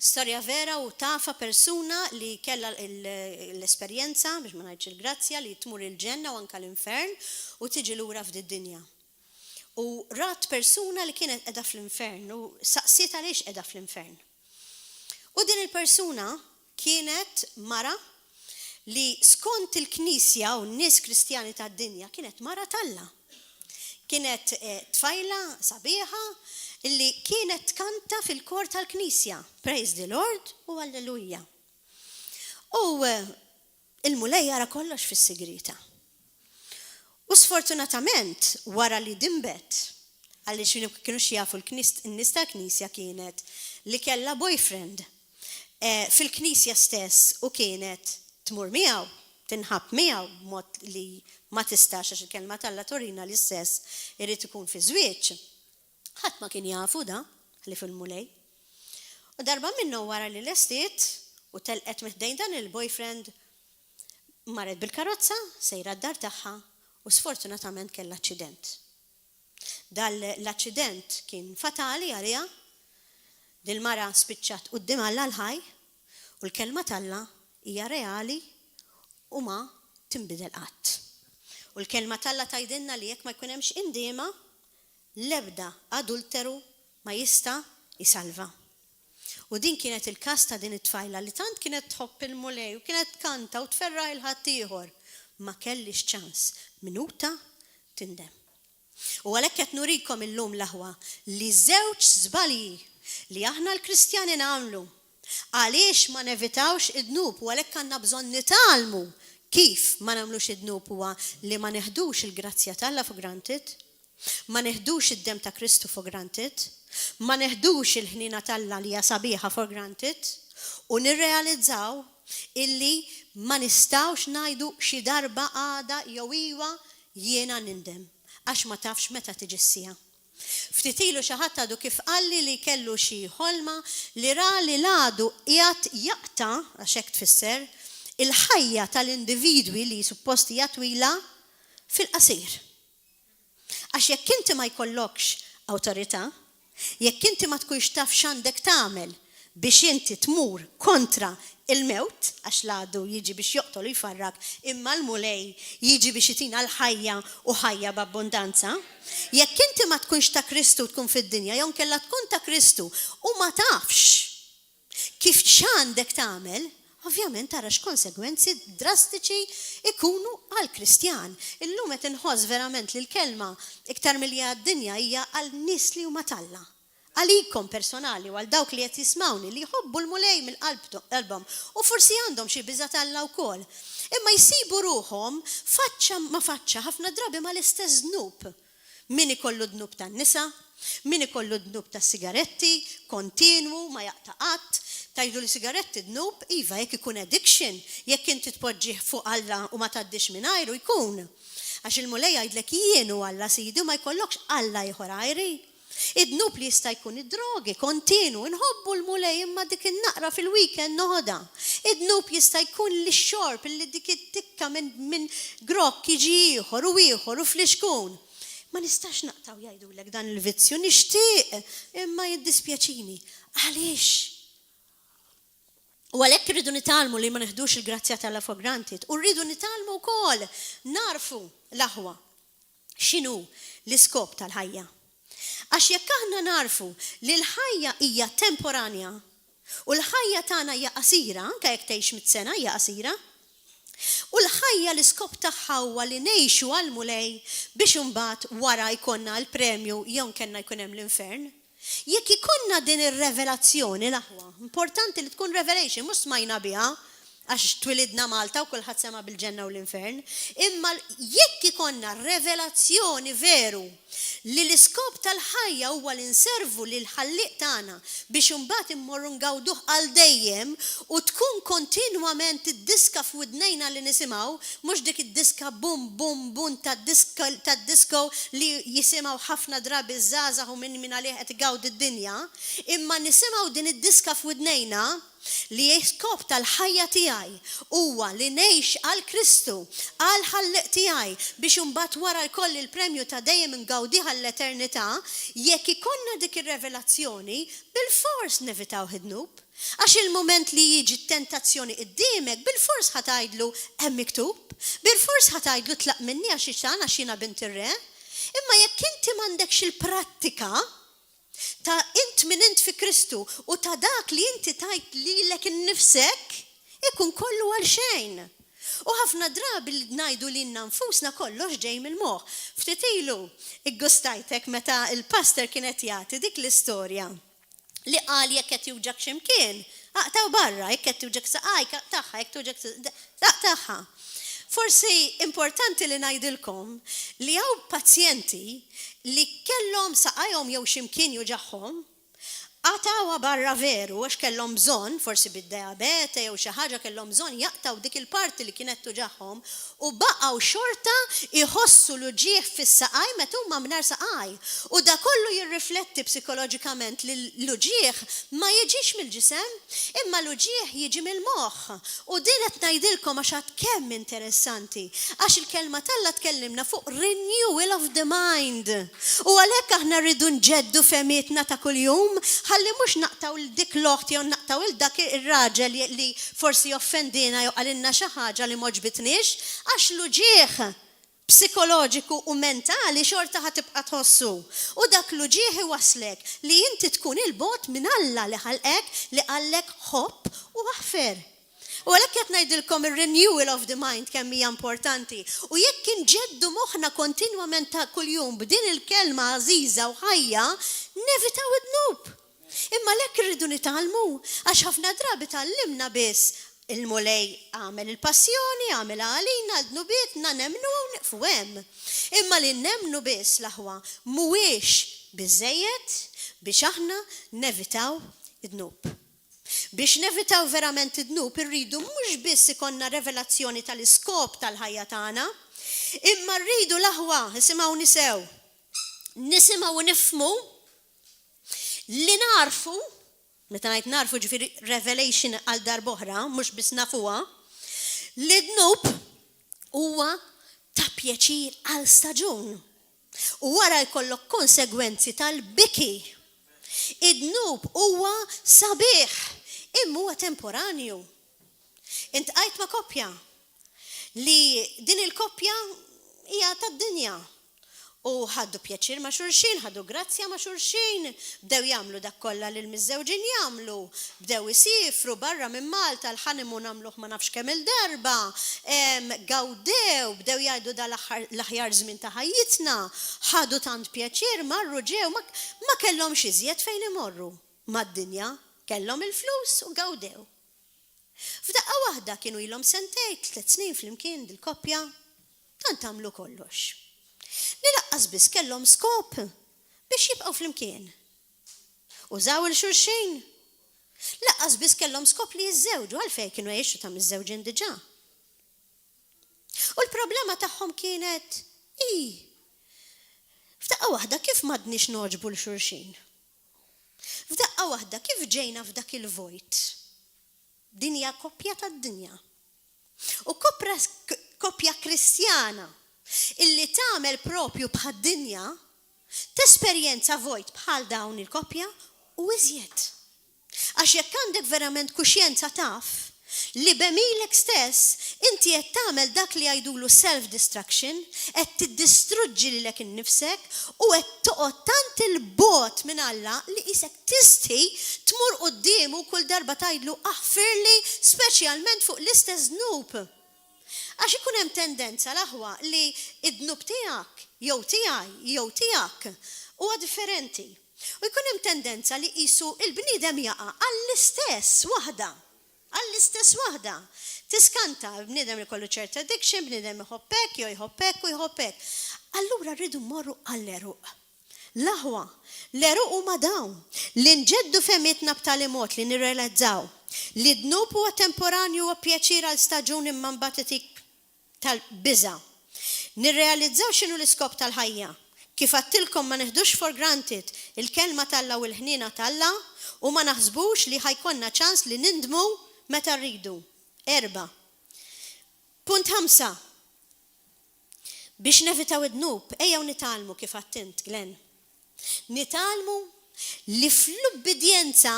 Storja vera u tafa persuna li kellha l-esperjenza biex ma ngħidx il-grazzja li tmur il-ġenna u anke l-infern u tiġi lura f'did-dinja. U rat persuna li kienet qiegħda fl-infern u saqsiet għaliex qiegħda fl-infern. U din il-persuna kienet mara li skont il-Knisja u n-nies Kristjani tad-dinja kienet mara tal-Alla. Kienet tfajla sabiħa illi kienet tkanta fil-kor tal-Knisja. Praise the Lord u Alleluja. U il-mulej jara kollox fis-sigrita. U sfortunatament wara li dimbet għaliex kienu jafu n-nies tal-Knisja kienet li kellha boyfriend fil-Knisja stess u kienet tmur miegħu, tinħabb miegħu b'mod li ma tistax għax il-kelma tal-Alla torina li stess irid ikun fi żwieġ. Ħadd ma kien jafu da li fil-mulej. U darba minnu wara li lestiet u telqet miħdejn dan il-boyfriend marret bil-karozza sejra d-dar tagħha u sfortunatament kellha aċċident. L-aċċident kien fatali għaliha, dil-mara spiċċat quddiem Alla l-ħaj u l-kelma tal-Alla hija reali u ma tinbidel qatt. U l-kelma tal-Alla tgħidilna li jekk ma jkun hemmx indiema l-ebda adulteru ma jista' jisalva. U din kienet il-każ ta' din it-tfajla li tant kienet tħobb il-mulej u kienet kanta u tferra il-ħadd ieħor ma kellix ċans minuta tindem. U għalhekk qed nurikom illum l-aħwa li żewġ żbalji li aħna l-Kristjani nagħmlu għaliex ma nevitawx id-dnub u għalhekk għandna bżonn nitalmu kif ma nagħmlux id-dnub huwa li ma neħdux il-grazzja tal-Alla for granted, ma neħdux id-dem ta' Kristu for granted, ma neħdux il-ħnina tal-Alla li hija sabiħa for granted u nirrealizzaw illi ma nistawx ngħidu xi darba għada jew iwa jiena nindem għax ma tafx meta tiġi s-sija. Ftit ilu xi ħadd għadu kif qalli li kellu xi ħolma li ra li l-għadu qiegħed jaqta għax hekk tfisser il-ħajja tal-individwi li suppost hija twila fil-qasir. Għax jekk inti ma jkollokx awtorità, jekk inti ma tkunx taf x'għandek tagħmel biex inti tmur kontra il-mewt, għax l-għadu jiġi biex joqtol jfarrak, imma l-mulej jiġi biex jitina l-ħajja u ħajja b'abbondanza. Jekk inti ma tkunx ta' Kristu tkun fid-dinja, jew kella tkun ta' Kristu u ma tafx kif x'għandek tagħmel, ovvjament tara x'konsegwenzi drastiċi ikunu għall-Kristjan. Illum qed inħoss verament li l-kelma iktar milli għad-dinja hija għal nies li huma tal-Alla. Għalikom personali u għal dawk li qed jismawni li jħobbu l-mulej mill-qalbhom u forsi għandhom xi biża' tal-Alla wkoll. Imma jsibu ruhom faċċa ma faċċa ħafna drabi ma l-istess dnub. Min ikollu dnub tan-nisa, min ikollu dnub tas-sigaretti, kontinwu ma jaqta' qatt. Tajdu li sigaretti dnub, iva jekk ikun addiction, jekk inti tpoġġih fuq Alla u ma tgħaddix mingħajru jkun. Għax il-mulej jgħidlek jienu Alla sidi u ma jkollokx Alla ieħor għajri. Id-dnub li jista' jkun id-drogi kontinu, nħobbu l-mulej imma dik in-naqra fil-weekend noħodha. Id-dnub jista' jkun li xorb li dik it-tikka minn grokk jiġi ieħor u fl-ixkun. Ma nistax naqtaw jgħidulek dan il-vizzju nixtieq imma jiddispjaċini. Għaliex? U għalhekk irridu nitalmu li ma neħdux il-grazzja tal-Alla for granted u rridu nitalmu wkoll narfu l-aħwa x'inhu l-iskop tal-ħajja. Għax jekk aħna narfu li l-ħajja hija temporanja, U l-ħajja tagħna hija qasira, anke jekk tgħix mit-sena hija qasira. U l-ħajja l-iskop tagħha huwa li ngħixu għal mulej biex imbagħad wara jkollna l-premju jew kellna jkun hemm l-infern. Jekk ikonna din ir-revelazzjoni l-aħwa, importanti li tkun revelation, mhux smajna biha għax twilidna Malta u kulħadd sema bil-ġenna u l-infern, imma jekk ikonna revelazzjoni veru li l-iskop tal-ħajja huwa li nservu lil ħalliq tagħna biex imbagħad immorru ngawduh għal dejjem u tkun kontinwament id-diska f'widnejna li nisimgħu, mhux dik id-diska bum bum bum tad-disko li jisimgħu ħafna drabi żgħażagħ u minn għalih qed igawdi d-dinja, imma nisimgħu din id-diska f'widnejna li jiskop tal-ħajja tiegħi huwa li ngħix għal Kristu, għal ħalliq tiegħi biex imbagħad wara jkoll il-premju ta' dejjem ingawdiha l-eternità, jekk ikonna dik ir-revelazzjoni, bil-fors nevitaw ħidnub. Għax il-moment li jiġi t-tentazzjoni qudiemek, bil-fors ħatajdlu hemm miktub, bil-fors ħatajdlu tlaq minni għax ixtan għax jiena bint ir-re, imma jekk inti m'għandekx il-prattika ta' int min int fi Kristu u ta' dak li inti tajt lilek innifsek, ikun kollu għal xejn. U ħafna drabi li ngħidu lilna nfusna kollox ġej mill-moħħ. Ftit ilu iggustajtek meta il-pastor kienet jagħti dik l-istorja li qal jekk qed juġak x'imkien, aqtaw barra, jekk qed juġak saqaj, tagħha, jekk tuġak tagħha. Forsi importanti li ngħidilkom li hawn pazjenti li kellhom saqajhom jew x'imkien juġaħħom, għatawa barra veru għax kellhom bżonn, forsi bid-diabete jew xi ħaġa kellhom bżonn jaqtaw dik il-parti li kienet tuġaħħom u baqgħu xorta iħossu l-uġieħ fis-saqaj meta huma mingħajr saqaj. U da kollu jirrifletti psikoloġikament li l-uġieħ ma jiġix mill-ġisem, imma l-uġieħ jiġi mill-moħħ. U din qed ngħidilkom għax għad kemm interessanti, għax il-kelma Alla tkellimna fuq renewal of the mind. U għalhekk aħna rridu nġeddu femietna ta' kuljum, ħalli mhux naqtaw dik l-oħti jew naqtaw dak ir-raġel li forsi offendina jew qalilna xi ħaġa li moġbitniex, għax l-uġieħ psikoloġiku u mentali xorta ħatibqa' tħossu. U dak l-uġieħ iwaslek li inti tkun il-bot minn Alla li ħalqek li qallek ħobb u aħfer. U għalhekk qed ngħidilkom ir-renewal of the mind kemm hija importanti. U jekk inġeddu moħħna kontinwament ta' kuljum b'din il-kelma għażiża u ħajja, nevitaw id-dnub. Imma lekk irridu nitgħallmu għax ħafna drabi tallimna biss il-mulej għamel il-passjoni, għamel għalina, għal-dnubietna, nemnu fu hemm. Imma li nemnu biss l-aħwa mhuwiex biżejjed biex aħna nevitaw id-dnub. Biex nevitaw verament id-dnub irridu mhux biss ikonna revelazzjoni tal-iskop tal-ħajja tagħna, imma rridu l-aħwa nisimgħu nisew. Nisimgħu nifhmu li narfu, meta ngħid narfu ġifieri revelation għal darb'oħra, mhux biss nafuha, li d-dnub huwa ta' pjaċir għal staġun. U wara jkollok konsegwenzi tal-biki. Id-dnub huwa sabiħ, imma huwa temporanju. Intqajt ma' koppja li din il-koppja hija tad-dinja. U ħaddu pjaċir ma' xulxin, ħaddu grazzja ma' xulxin, bdew jagħmlu dak kollha li l-miżżewġin jagħmlu, bdew isifru barra minn Malta l-ħanimun nagħmluh ma nafx kemm il-darba, gawdew, bdew jgħidu da l-aħjar żmien ta' ħajjitna, ħadu tant pjaċir, marru ġew, ma kellhomx iżjed fejn imorru mad-dinja, kellhom il-flus u gawdew. F'daqqa waħda kienu ilhom sentejn, 3 snin flimkien dil-koppja, tant għamlu kollox. Li laqqas biss kellhom skop biex jibqgħu flimkien. Użaw il-xulxin. Laqqas biss kellhom skop li jiżżewġu għalfejn kienu jgħixu ta' miż-żewġin diġà. U l-problema tagħhom kienet f'daqqa waħda kif m'għadniex noġbu l-xulxin. F'daqqa waħda kif ġejna f'dak il-vojt. Din hija koppja tad-dinja. U koppja Kristjana illi tagħmel propju bħad-dinja tesperjenza vojt bħal dawn il-koppja u iżjed. Għax jekk għandek verament kuxjenza taf li bemilek stess inti qed tagħmel dak li jgħidulu self-destruction, qed tiddistruġġi lilek innifsek u qed toqgħod tant il-bot minn Alla li qisek tisti tmur qudiemu kull darba tgħidlu aħfirli speċjalment fuq l-istess dnub. Għax ikun hemm tendenza l-aħwa li id-dnub tiegħek jew tiegħi jew tiegħek huwa differenti. U jkun hemm tendenza li qisu il-bniedem jaqa' għall-istess waħda. Għall-istess waħda. Tiskanta bniedem li kollu ċerta addiction, bniedem iħobbek, jew jħobbek u jħobbek. Allura rridu mmorru għall-eruq. L-aħwa, l-eruq huma dawn li nġeddu fehmietna b'tali mod li nirrealizzaw li d-dnub huwa temporanju u pjaċir għal staġun imma mbagħad itik tal-biża'. Nirrealizzaw x'inhu l-iskop tal-ħajja. Kif għattilkom ma neħdux for granted il-kelma tal-Alla u l-ħnina tal-Alla u ma naħsbux li ħajkonna ċans li nindmu meta rridu. 4. Punt 5. Biex nevitaw id-dnub, ejjew nitalmu kif għattint, Glenn. Nitalmu li fl-ubbidjenza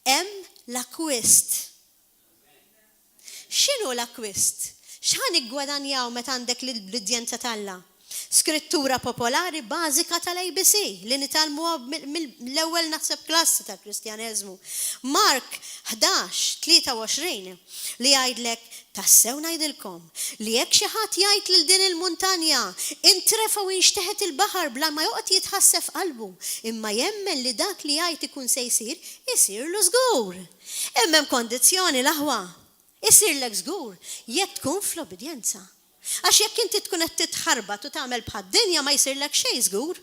hemm l-akwist. X'inhu l-akwist? X'ħan iggwadanjaw meta għandek l-ubbidjenza tal-Alla? Skrittura popolari bażika tal-ABC li nitalmuha mill-ewwel naħseb klassi tal-Kristjaneżmu. Mark 11:23 li jgħidlek tassew ngħidilkom li jekk xi ħadd jgħid lil din il-muntanja intrefa u jinxteħet il-baħar bla ma joqgħod jitħassef qalbu, imma jemmen li dak li jgħid ikun se jsirlu żgur. Hemm kondizzjoni l-aħwa. Isirlek żgur jekk tkun fl-obbedjenza. Għax jekk inti tkun qed titħarbat u tagħmel bħad-dinja ma jsirlek xejn żgur.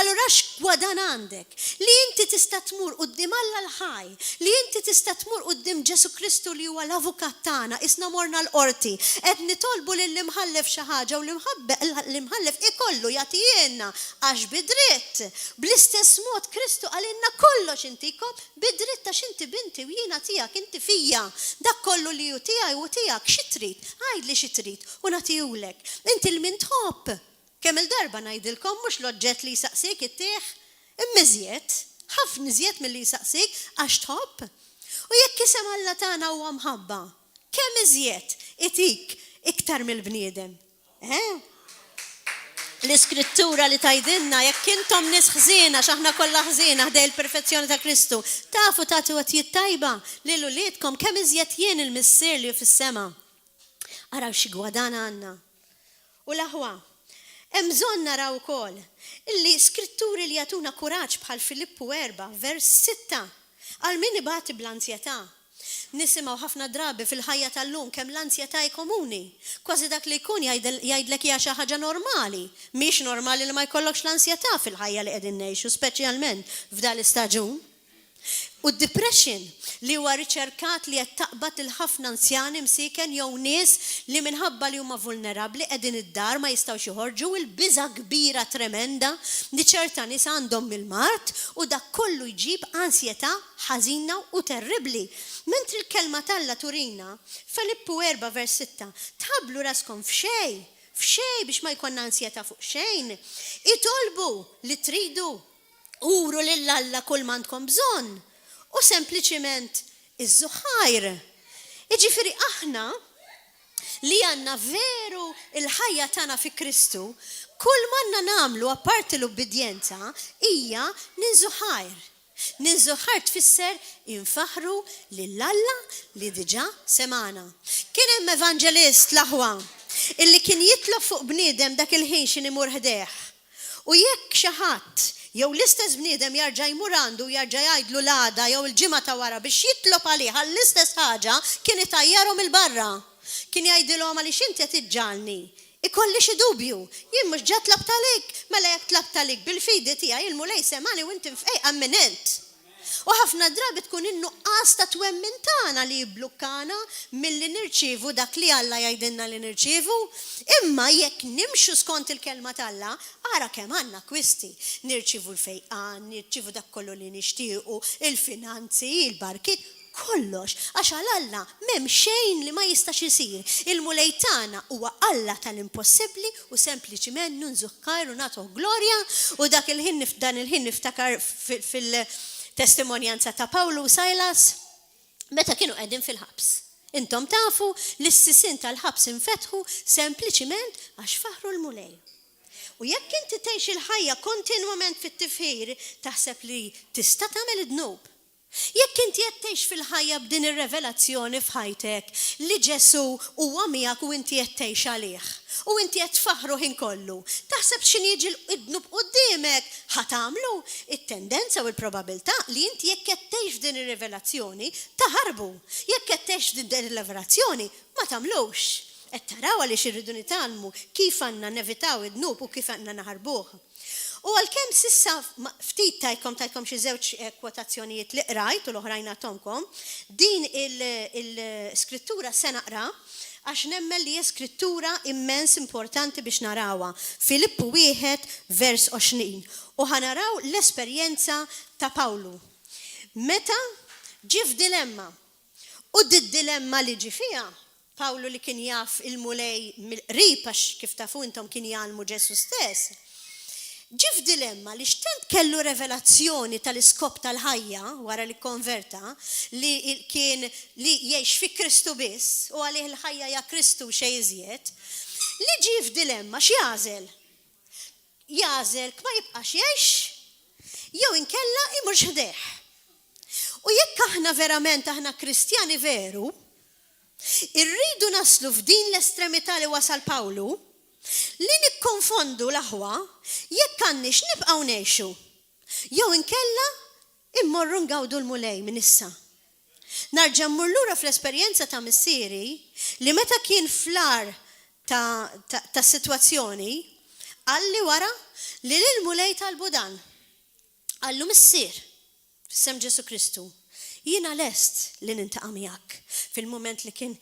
Allura x'gwadan għandek li inti tista' tmur quddiem Alla l-ħaj, li inti tista' tmur quddiem Ġesu Kristu li huwa l-avukat tagħna, isna morna l-qorti, qed nitolbu lill-imħallef xi ħaġa u l-imħallef ikollu jagħtihilna għax bidritt. Bl-istess mod Kristu għalilna kollox intikom bidritt għax inti binti u jiena tiegħek inti fija. Dak kollu li hu tiegħi u tiegħek xi trid, għajdli xi trid u nagħtihulek. Inti l-min tħobb. Kemm il-darba ngħidilkom mhux l-oġġett li jsaqsik ittieħ, imma iżjed, ħafna iżjed milli jsaqsik għax tħobb. U jekk isem Alla tagħna huwa mħabba, kemm iżjed itik iktar mill-bniedem. L-iskrittura li tgħidilna jekk intom nies ħżiena x'aħna kollha ħżiena ħdej il-perfezzjoni ta' Kristu, tafu tagħtu għatijiet tajba lil uliedkom kemm iżjed jien il-missier li fis-sema. Araw xi gwadana għandna. U l-aħwa hemm bżonn naraw ukoll illi skritturi li jagħtuna kuraġġ bħal Filippu 4 vers 6 għal min ibati bl-ansjetà. Nisimgħu ħafna drabi fil-ħajja tal-lum kemm l-ansjetà komuni. Kważi dak li jkun jgħidlek hija xi ħaġa normali. Mhix normali li ma jkollokx l-ansjetà fil-ħajja li qegħdin ngħixu, speċjalment f'dan l-istaġun. U d-depression li huwa riċerkat li qed taqbad il-ħafna anzjani msiken jew nies li minħabba li huma vulnerabbli qegħdin id-dar ma jistgħux joħorġu il-biża kbira tremenda li ċerta nies għandhom mill-mart u dak kollu jġib ansjetà ħażina u terribbli. Mentri l-kelma tal-Alla turina Filippu 4 vers 6 tħabblu raskom f'xejn biex ma jkollna ansjetà fuq xejn. Itolbu li tridu uru lill-Alla kull ma għandkom bżonn. U sempliċiment iż-żuħajr. Jiġifieri aħna li għandna veru il-ħajja tagħna fi Kristu, kull manna nagħmlu apparti l-ubbidjenza hija ninżuħajr. Ninżuħajr tfisser infaħru lill-Alla li diġà semana. Kien hemm evanġelist l-aħwa illi kien jitlob fuq bniedem dak il-ħin xi imur ħdejh. U jekk xi ħadd jew l-istess bniedem jarġa' jmur għandu jarġa' jgħidlu l-għada jew il-ġimgħa ta' wara biex jitlob għalih għall-istess ħaġa kien itajjarhom il-barra. Kien jgħidilhom għaliex inti qed tiġġalni. Ikolli xi dubju, jien mhux ġa tlabt għalik, mela jekk tlabt għalik bil-fidi tiegħi il-mulej semani u inti mfejq amminent. U ħafna drabi tkun in-nuqqas ta' twemmin tagħna li jibblukkana milli nirċievu dak li Alla jgħidilna li nirċievu, imma jekk nimxu skont il-kelma tal-Alla, ara kemm għandna kwisti. Nirċievu l-fejqan, nirċievu dak kollu li nixtiequ, il-finanzi, il-barkit, kollox, għax għal-Alla m'hemm xejn li ma jistax isir. Il-mulej tagħna huwa Alla tal-impossibbli u sempliċiment nunżuħkar u nagħtuh glorja u dak il-ħin dan il-ħin niftakar fil-testimonjanza ta' Pawlu u Silas meta kienu qegħdin fil-ħabs. Intom tafu li s-sisin tal-ħabs infetħu sempliċiment għax faħru l-mulej. U jekk inti tgħix il-ħajja kontinwament fit-tifħir, taħseb li tista' tagħmel id-dnub. Jekk inti qed tgħix fil-ħajja b'din ir-revelazzjoni f'ħajtek li Ġesu huwa miegħek u inti qed tgħix għalih. U inti qed tfaħru ħin kollu. Taħseb x'in jiġi id-dnub quddiemek ħatamlu. It-tendenza u l-probabilità li inti jekk qed tgħix f'din ir-rivelazzjoni taħarbu. Jekk qed tgħix f'din ir-rivelazzjoni ma tagħmlux. Qed taraw għaliex irridu nitalmu kif għandna nevitaw id-dnub u kif għandna naħarbuh. U għalkemm sissa ftit tajkom xi żewġ kwotazzjonijiet li qrajt u l-oħrajn għatomkom, din il-skrittura se naqra għax nemmen li hija skrittura immens importanti biex narawha. Filippu 1 vers 20. U ħanaraw l-esperjenza ta' Pawlu. Meta ġie f'dilemma u d-dilemma li ġi fiha Pawlu li kien jaf il-mulej mill-qrib għax kif tafu intom kien jgħalmu Ġesu stess. Ġi f'dilemma li x'tant kellu revelazzjoni tal-iskop tal-ħajja wara li konverta li kien li jgħix fi Kristu biss u għalih il-ħajja ja Kristu xejn iżjed, li ġi f'dilemma x'jażel? Jażel ma jibqax jgħix jew inkella imur ħdeħ. U jekk aħna verament aħna Kristjani veru, irridu naslu f'din l-estremità li wasal Pawlu li nikkonfondu l-aħwa jekk għandniex nibqgħu ngħixu. Jew inkella immorru ngawdu l-mulej minn issa. Narġa' mmur lura fl-esperjenza ta' missieri li meta kien flar ta' sitwazzjoni għalli wara li l-mulej tal-budan. Għallu missier f'isem Ġesu Kristu. Jiena lest li nintaqa' miegħek fil-mument li kien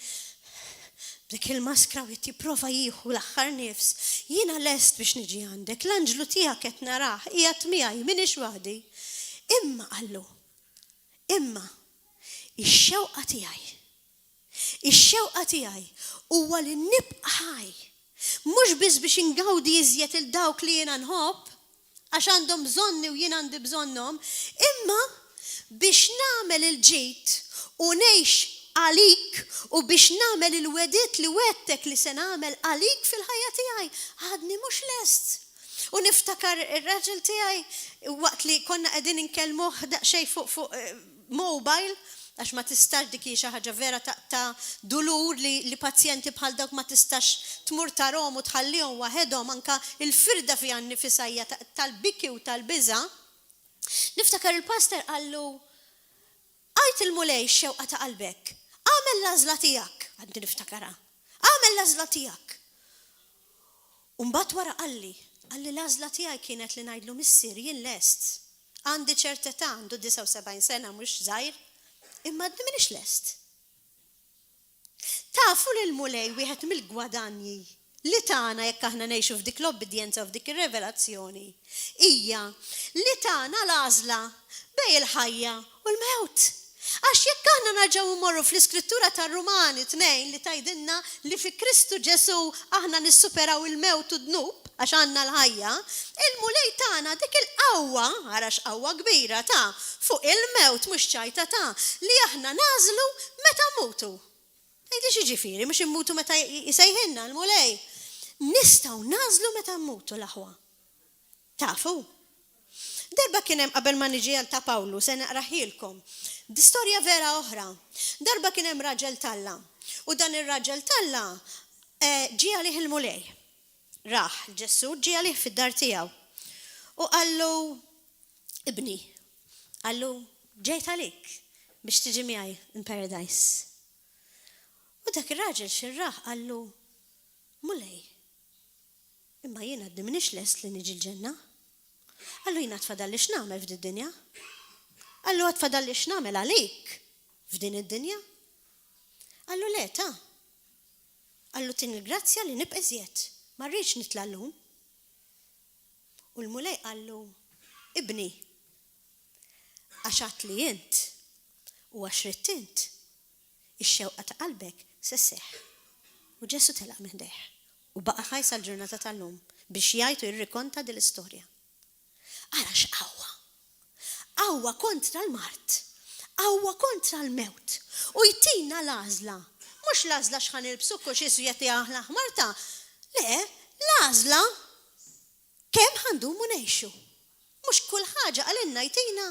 dik il-maskra u jipprova jieħu l-aħħar nifs. Jiena lest biex niġi għandek, l-anġlu tiegħek qed narah, qiegħed miegħi m'iniex waħdi. Imma qallu, imma ix-xewqa tiegħi huwa li nibqa' ħaj. Mhux biss biex ingawdi iżjed il-dawk li jiena nħobb għax għandhom bżonni u jien għandi bżonnhom, imma biex nagħmel il-ġid u ngħix għalik u biex nagħmel il-wedit li wedtek li se nagħmel għalik fil-ħajja tiegħi għadni mhux lest. U niftakar ir-raġel tiegħi waqt li konna qegħdin inkellmuh daqsxejn fuq mobile għax ma tistax dik xi ħaġa vera ta' dulur li pazjenti bħal dawk ma tistax tmur tarhom u tħallihom waħedhom anke il-firda fiha nnifisha tal-biki u tal-biża'. Niftakar il-pastor qallu għajt il-mulej xewqa ta' qalbek. Għamel l-għażla tiegħek, għandi niftakara. Għamel l-għażla tiegħek. U mbagħad wara qalli l-għażla tiegħi kienet li ngħidlu missier jien lest. Għandi ċerta età, għandu 79 sena mhux żgħir, imma għadni m'iniex lest. Tafu li l-mulej wieħed mill-gwadanji li tagħna jekk aħna ngħixu f'dik l-obbedjenza u f'dik ir-revelazzjoni hija li tagħna l-għażla bejn il-ħajja u l-mewt. Għax jekk aħna narġgħu mmorru fl-iskrittura tar-Rumani 2 li tgħidilna li fi Kristu Ġesu aħna nissuperaw il-mewt u d-dnub għax għandna l-ħajja, il-mulej tagħna dik il-qawwa, għarax qawwa kbira ta' fuq il-mewt mhux ċajta ta' li aħna nażlu meta mmutu. Ejdi xi ġifieri mhux immutu meta jsejħilna l-mulej. Nistgħu nażlu meta mmutu l-aħwa. Tafu? Darba kien hemm qabel ma niġi għal ta' Pawlu se naqraħilkom. Di storja vera oħra. Darba kien hemm raġel Talla. U dan ir-raġel Talla ġie għalih il-mulej. Raħ Ġesu ġie għalih fid-dar tiegħu. U qallu ibni. Qallu ġejt għalik biex tiġi miegħi in paradise. U dak ir-raġel xirraħ qallu mulej. Imma jiena għaddi m'iniex lest li niġi l-ġenna. Qallu jiena tfadalli x'nagħmel f'din id-dinja? Qallu tfadalli x'nagħmel għalik f'din id-dinja? Qallu le ta'. Qallu tin il-grazzja li nibqa' iżjed. Ma rridx nitla' llum. U l-mulej qallu ibni għax għadt li int u għax ridt int ix-xewqa ta' qalbek se sseħħ. U Ġesu telaq minn deħ. U baqa' ħaj sal-ġurnata tal-lum biex jgħid u jirrikonta din l-istorja. Ara x'qawwa. Qawwa kontra l-mart. Qawwa kontra l-mewt. U jtina l-għażla Mhux l-għażla x'ħan ilbsu kux iswed aħna ħmarta. Le, l-għażla kemm ħandumu ngħixu. Mhux kull ħaġa għalinna jtina.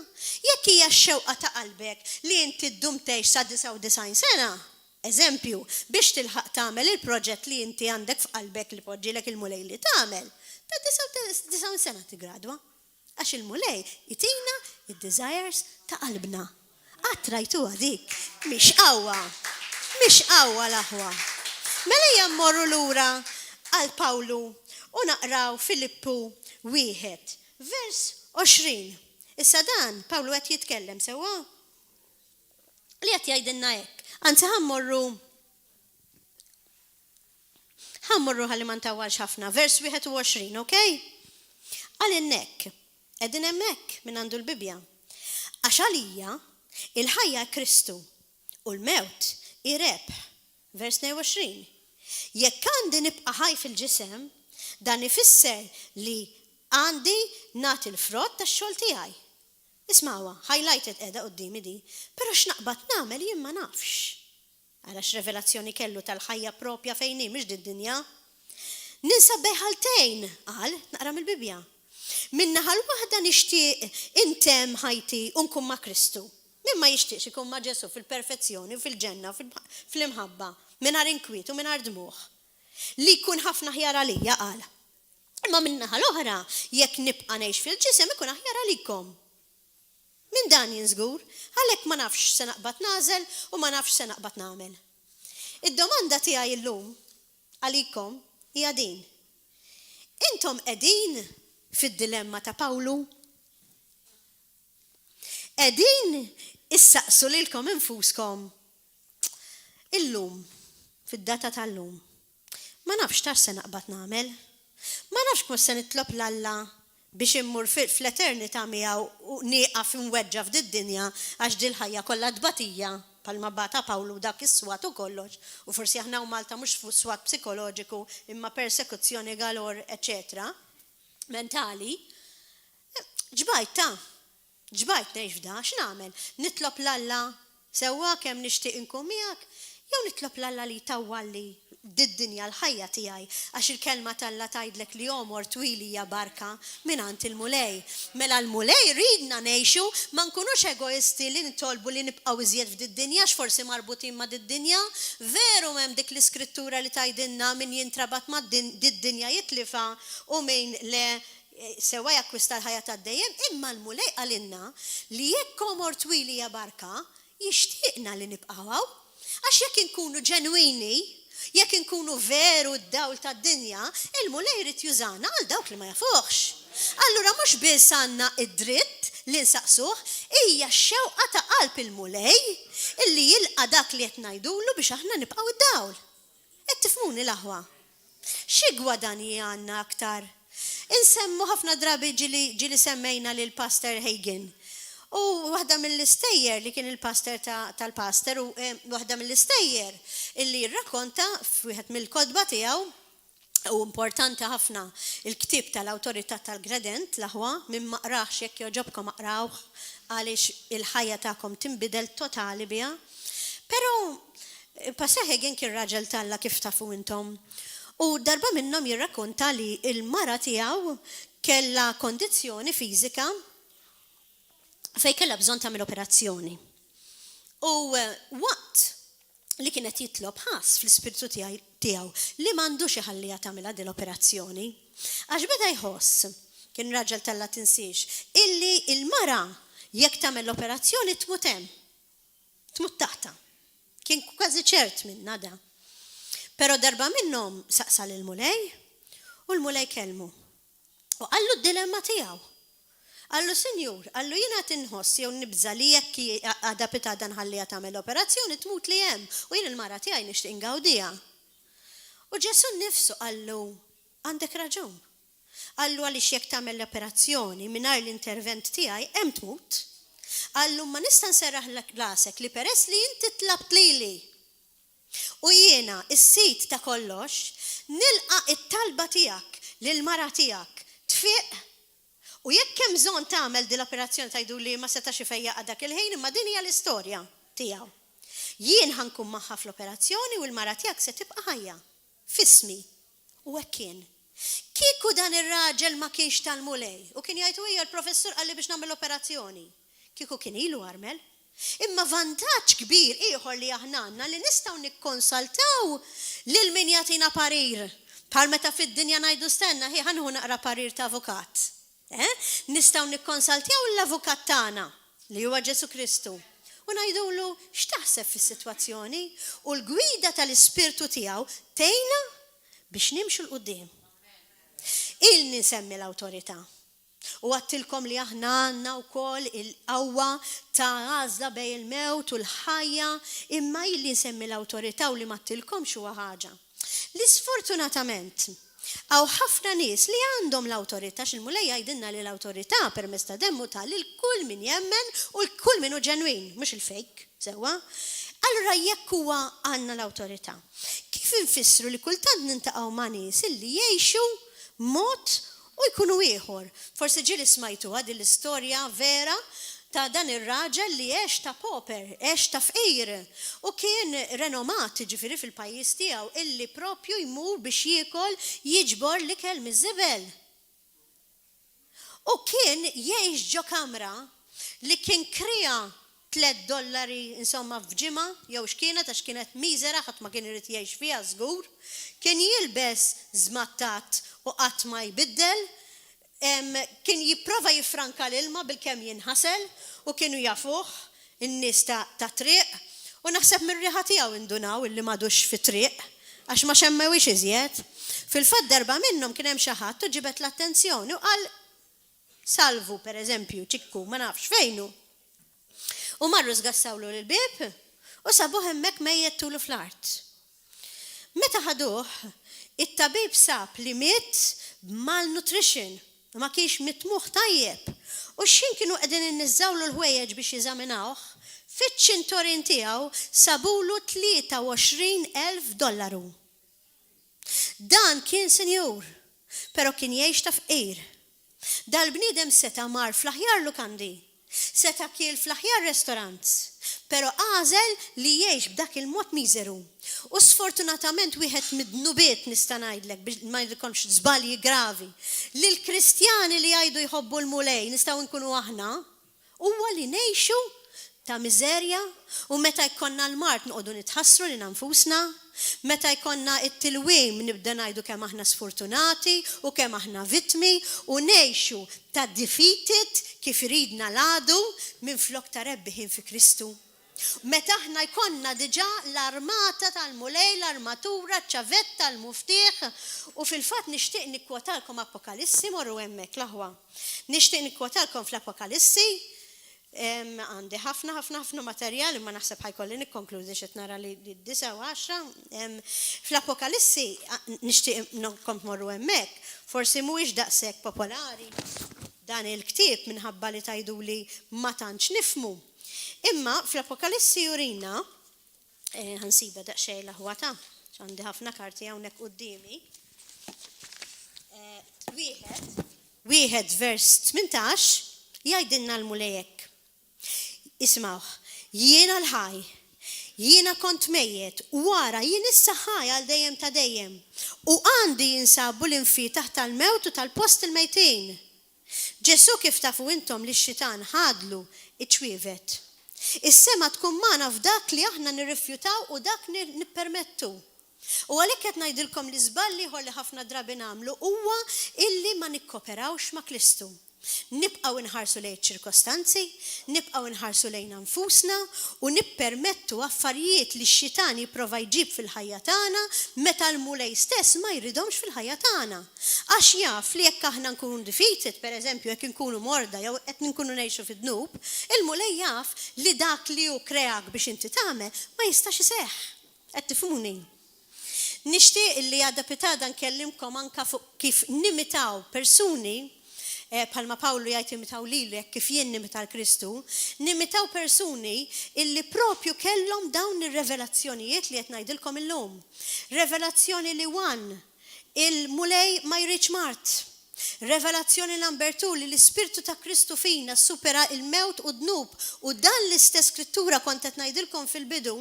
Jekk hija x-xewqa ta' qalbek li inti ddum tgħix sa 99 sena, eżempju, biex tilħaq tagħmel il-proġett li inti għandek f'qalbek li poġġilek il-mulej li tagħmel, ta' 99 sena tigradwa. Għax il-mulej jitina id-desires ta' qalbna. Għattrajtuha dik, mhix qawwa l-aħwa. Mela jammorru lura għal Pawlu u naqraw Filippu 1, vers 20. Issa dan, Pawlu qed jitkellem sewwa. Li qed jgħidilna hekk. Anzi ħammorru ħalli ma ntawwalx ħafna. Vers 21, okej? Għalinnek, qegħdin hemmhekk minn għandu l-Bibja. Għax għalija il-ħajja Kristu u l-mewt ir-rebħ. Vers 22. Jekk għandi nibqa' ħaj fil-ġisem, dan ifisser li għandi nagħti l-frott tax-xogħol tiegħi. Isma'wa, highlighted qiegħda qudiemi di, però x'naqbad nagħmel jien ma nafx. Għalax revelazzjoni kellu tal-ħajja propja fejn hi mhix din-dinja. Ninsa beħaltejn, qal naqra mill-Bibja. Min-naħa l-waħda nixtieq intemm ħajti u nkun ma' Kristu. Min ma jixtieqx ikun ma' Ġesu fil-perfezzjoni, fil-ġenna, fil-imħabba, mingħajr inkwiet u mingħajr dmugħ. Li jkun ħafna ħjar għalija qal. Imma min-naħa l-oħra, jekk nibqa' ngħix fil-ġisem ikun aħjar għalikom. Min dan jinżgur, għalhekk ma nafx se naqbad nażel u ma nafx se naqbad nagħmel. Id-domanda tiegħi llum għalikom hija din. Intom qegħdin fid-dilemma ta' Pawlu? Qegħdin issaqsu lilkom infuskom illum fid-data tal-lum. Ma nafx tax se naqbad nagħmel. Ma nafx mhux se nitlob l-Alla biex immur fl-eternità miegħu u nieqaf inweġġa f'did-dinja għax dil-ħajja kollha tbatija palma bata Pawlu dak is-swat u kollox. U forsi aħna u Malta mhux fuq swat psikoloġiku imma persekuzzjoni galor, eċetera, mentali. Ġbajt ngħix f'da, x'nagħmel? Nitlob l-Alla sewwa kemm nixtieq inkun miegħek jew nitlob l-Alla li tawwalli did-dinja l-ħajja tiegħi għax il-kelma tal-Alla tgħidlek li jomor twili hija barka mingħand il-mulej. Mela l-mulej ridna ngħixu ma nkunux egoisti li nitolbu li nibqgħu iżjed f'did-dinja x'forsi marbutin ma' did-dinja. Veru hemm dik l-iskrittura li tgħidilna min jintrabat ma' did-dinja jitlifa u min le sewa jakkwista l-ħajja tad-dejjem, imma l-mulej għalinna li jekk komor twili hija barka jixtieqna li nibqgħu. Għax jekk inkunu ġenwini, jekk inkunu veru d-dawl tad-dinja, il-mulej jrid jużana għal dawk li ma jafuhx. Allura mhux biss għandna id-dritt li nsaqsuh, hija x-xewqa ta' qalb il-mulej illi jilqa' dak li qed ngħidulu biex aħna nibqgħu id-dawl. Qed tifhmuni l-aħwa. Xi gwadanji għandna aktar? Insemmu ħafna drabi ġili semmejna lil Pastor Hagen. U waħda mill-istejjer li kien il-pastor tal-pastor u waħda mill-istejjer illi jirrakkonta f'wieħed mill-kodba tiegħu u importanti ħafna il-ktib tal-awtorità tal-Gradent l-aħwa minn maqraħx jekk joġobkom aqrawh għaliex il-ħajja tagħkom tinbidel totali biha. Però Pastor Hagen kien raġel Alla kif tafu intom. U darba minnhom jirrakkonta li il-mara tiegħu kellha kondizzjoni fiżika fej kellha bżonn tagħmel operazzjoni. U waqt li kienet jitlob ħass fl-ispirtu tiegħu li m'għandux iħallija tagħmilha din l-operazzjoni, għax beda jħoss, kien raġel Alla tinsiex, illi il-mara jekk tagħmel l-operazzjoni tmut hemm. Tmut taħta. Kien kważi ċert minna da. Però darba minnhom saqsa lill-mulej u l-mulej kelmu. U qallu d-dilemma tiegħu. Allu Sinjur, allu jiena tinħoss jew nibża li jekk għadha pitada nħallija tagħmel operazzjoni tmut li hemm u jien il-mara tiegħi nixtieq ingawdiha. U Ġesu nnifsu qallu għandek raġun. Allu għaliex jekk tagħmel l-operazzjoni mingħajr l-intervent tiegħi hemm tmut. Allu ma nista' nserraħlek rasek li peress li inti tlabt lili. U jiena is-sit ta' kollox nilqa' it-talba tiegħek lill-mara tiegħek tfiq. U jekk hemm bżonn tagħmel din l-operazzjoni tgħidu li ma setax ifejjaq dak il-ħin imma din hija l-istorja tiegħu. Jien ħankun magħha fl-operazzjoni u l-mara tiegħek se tibqa' ħajja. Fismi. U hekk kien. Kieku dan ir-raġel ma kienx tal-mulej u kien jgħidu hija l-professur qalli biex nagħmel operazzjoni. Kieku kien ilu armel. Imma vantaġġ kbir ieħor li aħna għandna li nistgħu nikkonsaltaw lil min jagħtina parir. Bħal meta fid-dinja ngħidu stenna ħi ħanħu naqra parir ta' avukat. Nistgħu nikkonsaltjaw l-avukat tagħna li huwa Ġesu Kristu. U ngħidulu x'taħseb fis-sitwazzjoni u l-gwida tal-ispirtu tiegħu tgħinna biex nimxu l-qudiem. Il nisemmi l-awtorità. U għattilkom li aħna għandna wkoll il-qawwa ta' għażla bej il-mewt u l-ħajja imma illi nsemmi l-awtorità u li ma tilkomx huwa ħaġa. Li sfortunatament għaw ħafna nies li għandhom l-awtorità x'il-mulej jgħidilna li l-awtorità permezz ta' demmu ta' lil kull min jemmen u l-kull min hu ġenwin, mhux il-fake, sewwa. Allura jekk huwa għandna l-awtorità. Kif infissru li kultant nintaqgħu ma' nies illi jgħixu mod u jkunu ieħor. Forsi ġieli smajtuha din l-istorja vera ta' dan ir-raġel li għex ta' poper, għex ta' fqir u kien renomat ġifieri fil-pajjiż tiegħu illi propju jmur biex jiekol jiġbor l-ikel miż-żibel. U kien jgħix ġo kamra li kien krija $3 insomma f'ġimgħa jew x'kienet għax kienet miżera ħadd ma kien irid jgħix fiha żgur, kien jilbes żmattat u qatt ma jbiddel, kien jipprova jiffranka l-ilma bil-kemm jinħasel u kienu jafuh in-nies ta' triq u naħseb mir-riħa tiegħu indunaw illi m'għadux fi triq għax ma xemmewix iżjed. Fil-fatt darba minnhom kien hemm xi ħadd u ġibet l-attenzjoni u qal salvu pereżempju ċikku ma nafx fejnu. U marru żgassawlu l-bib u sabuh hemmhekk mejjed tulu fl-art. Meta ħaduh, it-tabib sab li miet malnutrition, ma kienx mitmuħ tajjeb. U x'in kienu qegħdin inniżżawlu l-ħwejjeġ biex jeżaminawh, fiċ-ċintorin tiegħu sabulu $23,000. Dan kien senjur, però kien jgħix ta' fqir. Dal-bniedem seta' mar fl-aħjar lukandi. Seta' kiel fl-aħjar restorants, pero għażel li jgħix b'dak il-mod miżeru. U sfortunatament wieħed mid-nubiet nista' ngħidlek biex ma jkollx żbalji gravi. Lil Kristjani li jgħidu jħobbu l-mulej nistgħu nkunu aħna huwa li ngħixu ta' miżerja u meta jkollna l-mart noqogħdu nitħassru lil nfusna, meta jkollna it-tilwim nibda ngħidu kemm aħna sfortunati u kemm aħna vittmi u ngħixu ta' defeated kif iridna l-għadu minflok ta' rebbiħin fi Kristu. Meta aħna jkollna diġà l-armata tal-mulej, l-armatura, ċavetta, tal-muftiħ u fil-fatt nixtieq nikkwotalkom Apokalissi morru hemmhekk l-aħwa. Nixtieq nikkwotalkom fl-Apokalissi għandi ħafna materjali ma naħseb ħajkolli nikkonkludi xed nara li 9-10 fl-Apokalissi nixtieq nkom tmorru hemmhekk. Forsi mhuwiex daqshekk popolari dan il-ktieb minħabba li tajduli ma tantx nifmu. Imma fl-Apokalissi jurina ħansiba daqsxejn l-aħwata għandi ħafna karti hawnhekk qudiemi. Wieħed vers 18 jgħidilna l-mulejek. Ismaw, jiena l-ħaj, jiena kont mejjet u wara jien issa ħaj għal dejjem ta' dejjem u għandi jinsabu l-infitaħ tal-mewt u tal-post il-mejtin. Ġesu kif tafu intom li x-xitan ħadlu iċwivet. Is-sema tkun magħna f'dak li aħna nirrifjutaw u dak nippermettu. U għalhekk qed ngħidilkom li żball ieħor li ħafna drabi nagħmlu huwa illi ma nikkoperawx ma' Kristu. Nibqgħu nħarsu lejn ċirkostanzi, nibqgħu nħarsu lejn anfusna u nippermettu affarijiet li x-xitan jipprova jġib fil-ħajja tagħna meta l-mulej stess ma jridhomx fil-ħajja tagħna. Għax jaf li jekk aħna nkunu defeated, pereżempju jekk inkunu morda jew qed nkunu ngħixu fid-dnub, il-mulej jaf li dak li hu kreak biex inti tagħmel ma jistax iseħħ. Qed tifhmuni? Nixtieq li għadha pitada nkellimkom anke fuq kif nimitaw persuni palma Pawlu jgħid imitaw lilu jekk kif jien nimita l-Kristu, nimitaw persuni illi propju kellhom dawn ir-revelazzjonijiet li qed ngħidilkom illum. Revelazzjoni li il-mulej ma jridx mart. Revelazzjoni number 2 li l-Ispirtu ta' Kristu fina supera il-mewt u d-dnub u dan l-istess skrittura kont qed ngħidilkom fil-bidu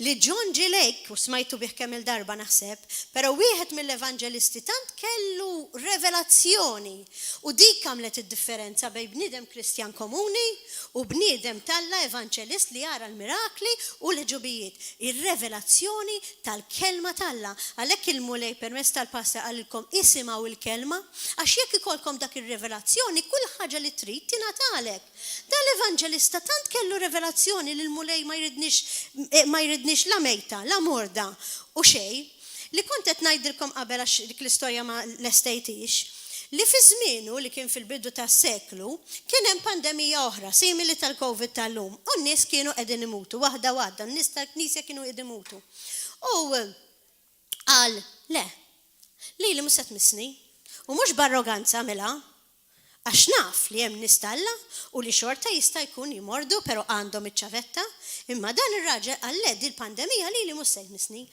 li John G. Lake, u smajtu bih kemm il-darba naħseb, pero wieħed mill-evangelisti tant kellu revelazzjoni u dik għamlet id-differenza bej bniedem Kristjan komuni u bniedem talla evangelist li jara l-mirakli u l-ġubijiet. Ir-revelazzjoni tal-kelma talla. Għalhekk il-mulej permezz tal-pastor għalilkom isimgħu il-kelma għax jekk ikolkom dak ir-revelazzjoni kull ħaġa li trid tingħatalek. Dal-evangelista tant kellu revelazzjoni li l-mulej ma jridniex la mejta, la morda u xej, li kont qed ngħidilkom qabel għax dik l-istorja ma l-estejtix, li fi żmienu li kien fil-bidu tas-seklu kien hemm pandemija oħra simili tal-COVID tal-lum u n-nies kienu qegħdin imutu, waħda waħda, n-nies tal-Knisja kienu qegħdin imutu. U qal, le, li mhux se tmissni u mhux b'arroganza mela, għax naf li hemm nistalla u li xorta jista' jkun jimordu pero għandhom iċ-ċavetta, imma dan ir-raġel għalled il-pandemija li mhux se jmissni.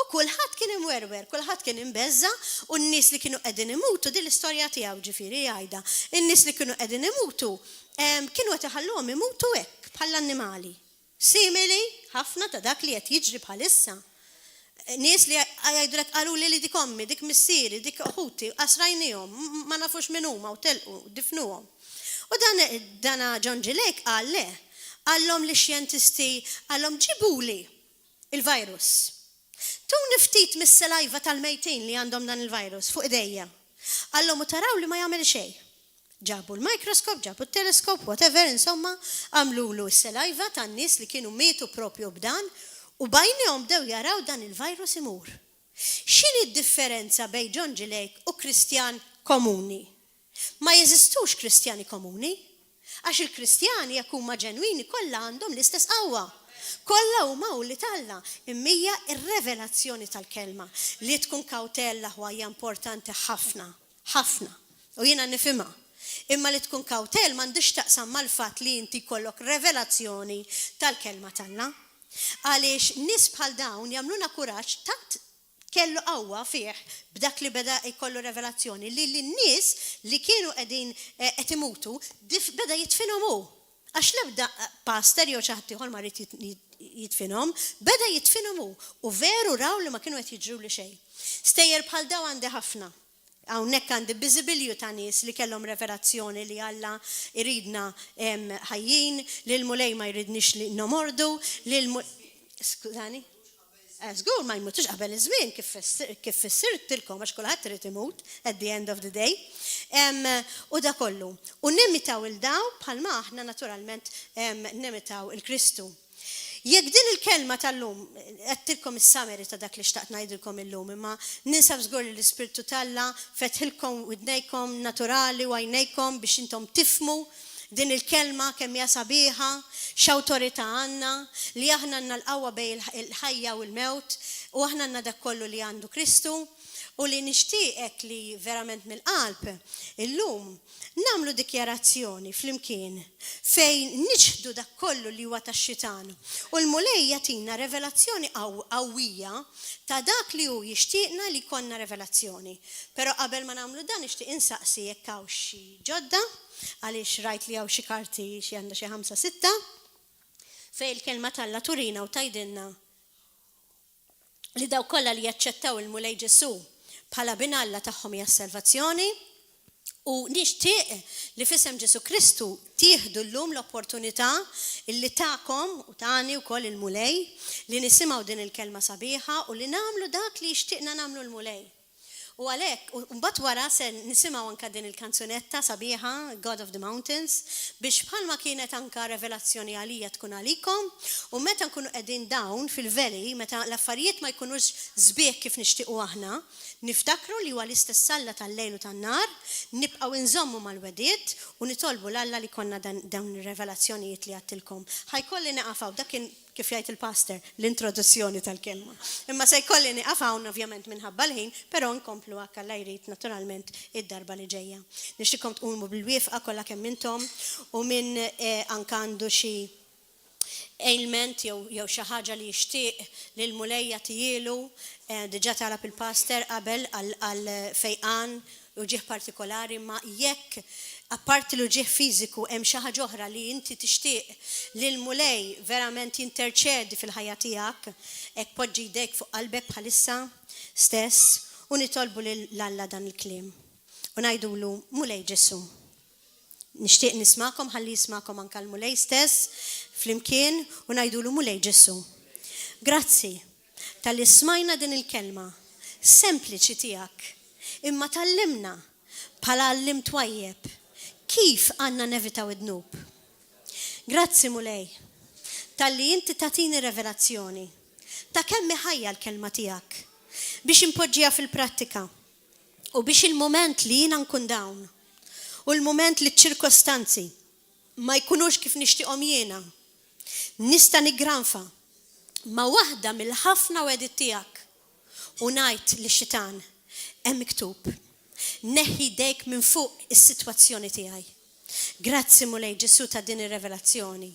U kulħadd kien imwerwer, kulħadd kien imbeżza u n-nies li kienu qegħdin imutu din l-istorja tiegħu ġifieri jgħidha. In-nies li kienu qegħdin imutu kienu qed iħalluhom imutu hekk bħall-annimali. Simili ħafna ta' dak li qed jiġri bħalissa. Nies li għajdulek għalu li dik ommi, dik missieri, dik uħuti, asrajnijom, ma nafux minn huma u telqu, difnuhom. U dana John G. Lake qal le, għallhom li xjentisti għallhom ġibuli il-virus. Tu niftit mis-selajva tal-mejtin li għandhom dan il-virus fuq idejja. Għallhom u taraw li ma jagħmel xejn. Ġabu l-mikroskop, ġabu l-teleskop, whatever, insomma, għamlulu s-selajva tan-nies li kienu mietu propju b'dan u bajnihom bdew jaraw dan il-virus imur. X'inhi d-differenza bejn John G. Lake u Kristjan komuni? Ma jeżistux Kristjani komuni, għax il-Kristjani jekk huma ġenwini kollha għandhom l-istess qawwa. Kollha huma u li talla immija ir-revelazzjoni tal-kelma li tkun kawtella huwa importanti ħafna, ħafna. U jiena nifhimha. Imma li tkun kawtell m'għandix taqsam mal-fatt li inti kollok revelazzjoni tal-kelma talla. Għaliex nies bħal dawn jagħmluna kuraġġ tant kellu qawwa fih b'dak li beda jkollu revelazzjoni li n-nies li kienu qegħdin qed imutu beda jitfinhom hu. Għax l-ebda pastor jew xi ħadd ieħor ma rid jitfinhom, beda jitfinhom hu u veru raw li ma kienu qed jiġru li xejn. Stejjer bħal daw għandi ħafna. Hawnhekk għandi biżibilju ta' nies li kellhom revelazzjoni li Alla iridna ħajjin, li l-mulej ma jridniex li nomordu, li skużani? Żgur ma jmutux qabel iż-żmien kif fissirtilkom għax kulħadd irid imut at the end of the day. U da kollu. U nimitaw il-daw bħalma aħna naturalment nimitaw il-Kristu. Jekk din il-kelma tal-lum, għattilkom is-sameri ta' dak li xtaqt ngħidilkom illum, imma ninsab żgur li l-Ispirtu Talla fetħilkom widnejkom naturali u għajnejkom biex intom tifmu din il-kelma kemm hija sabiħa, x'awtorità għandna, li aħna għandna l-qawwa bejn il-ħajja u l-mewt, u aħna għandna dak kollu li għandu Kristu, u li nixtieqek li verament mill-qalb illum nagħmlu dikjarazzjoni flimkien fejn niġħdu dak kollu li huwa tax-xitan. U l-mulej jagħtina revelazzjoni qawwija ta' dak li hu jixtieqna li konna revelazzjoni. Però qabel ma nagħmlu dan nixtieq insaqsi jekk hawn xi ġodda għaliex rajt li hawn xi karti xi għandha xi 5-6 fejn il-kelma Talla turina u tajdilna li daw kollha li jaċċettaw il-mulej Ġesu bħala binalla tagħhom hija s-salvazzjoni u nixtieq li f'isem Ġesu Kristu tieħdu llum l-opportunità illi tagħkom u tani wkoll il-mulej li nisimgħu din il-kelma sabiħa u li nagħmlu dak li jixtieqna nagħmlu l-mulej. U għalhekk mbagħad wara se nisimgħu anke din il-kanzunetta sabiħa God of the Mountains biex bħalma kienet anke revelazzjoni għalija tkun għalikom u meta nkunu qegħdin dawn fil-veli meta l-affarijiet ma jkunux żbieħ kif nixtiequ aħna niftakru li huwa l-istess salla tal-lejl u tan-nar, nibqgħu nżommu mal-wediet u nitolbu l-Alla li konna dawn ir-revelazzjonijiet li għattilkom. Ħajkolli neqafaw dak kien kif jgħid il-pastor l-introduzzjoni tal-kelma. Imma se jkolli neqafaw ovvjament minħabba l-ħin, però nkomplu hekk Alla jrid naturalment id-darba li ġejja. Nixtieqkom tqumu bil-wifqa kollha kemm intom u min anke għandu xi ailment jew xi ħaġa li jixtieq li l-mulejja tijielu diġà talab il-pastor qabel għal fejqan u ġieħ partikolari ma jekk apparti l ġieħ fiżiku hemm xi ħaġa oħra li inti tixtieq li l-mulej verament jinterċedi fil-ħajja tiegħek, hekk poġġi jdejk fuq qalbek bħalissa stess u nitolbu lil Alla dan il-kliem. U ngħidulu mulej Ġesu. Nixtieq nismakom ħalli jismakom anke l-mulej stess flimkien u ngħidulu mulej Ġesu. Grazzi tal-li smajna din il-kelma sempliċi tiegħek imma tallimna bħala għallim twajjeb kif għandna nevitaw id-dnub. Grazzi mulej tal-li inti tatini revelazzjoni ta' kemm ħajja l-kelma tiegħek biex impoġġiha fil-prattika u biex il-moment li jiena nkun dawn u l-moment li ċ-ċirkostanzi ma jkunux kif nixtieqhom jiena nista' niggranfa ma waħda mill-ħafna wedit tiegħek u ngħid lix-xitan hemm miktub neħħi jdejk minn fuq is-sitwazzjoni tiegħi. Grazzi mulej Ġesu ta' din ir-revelazzjoni.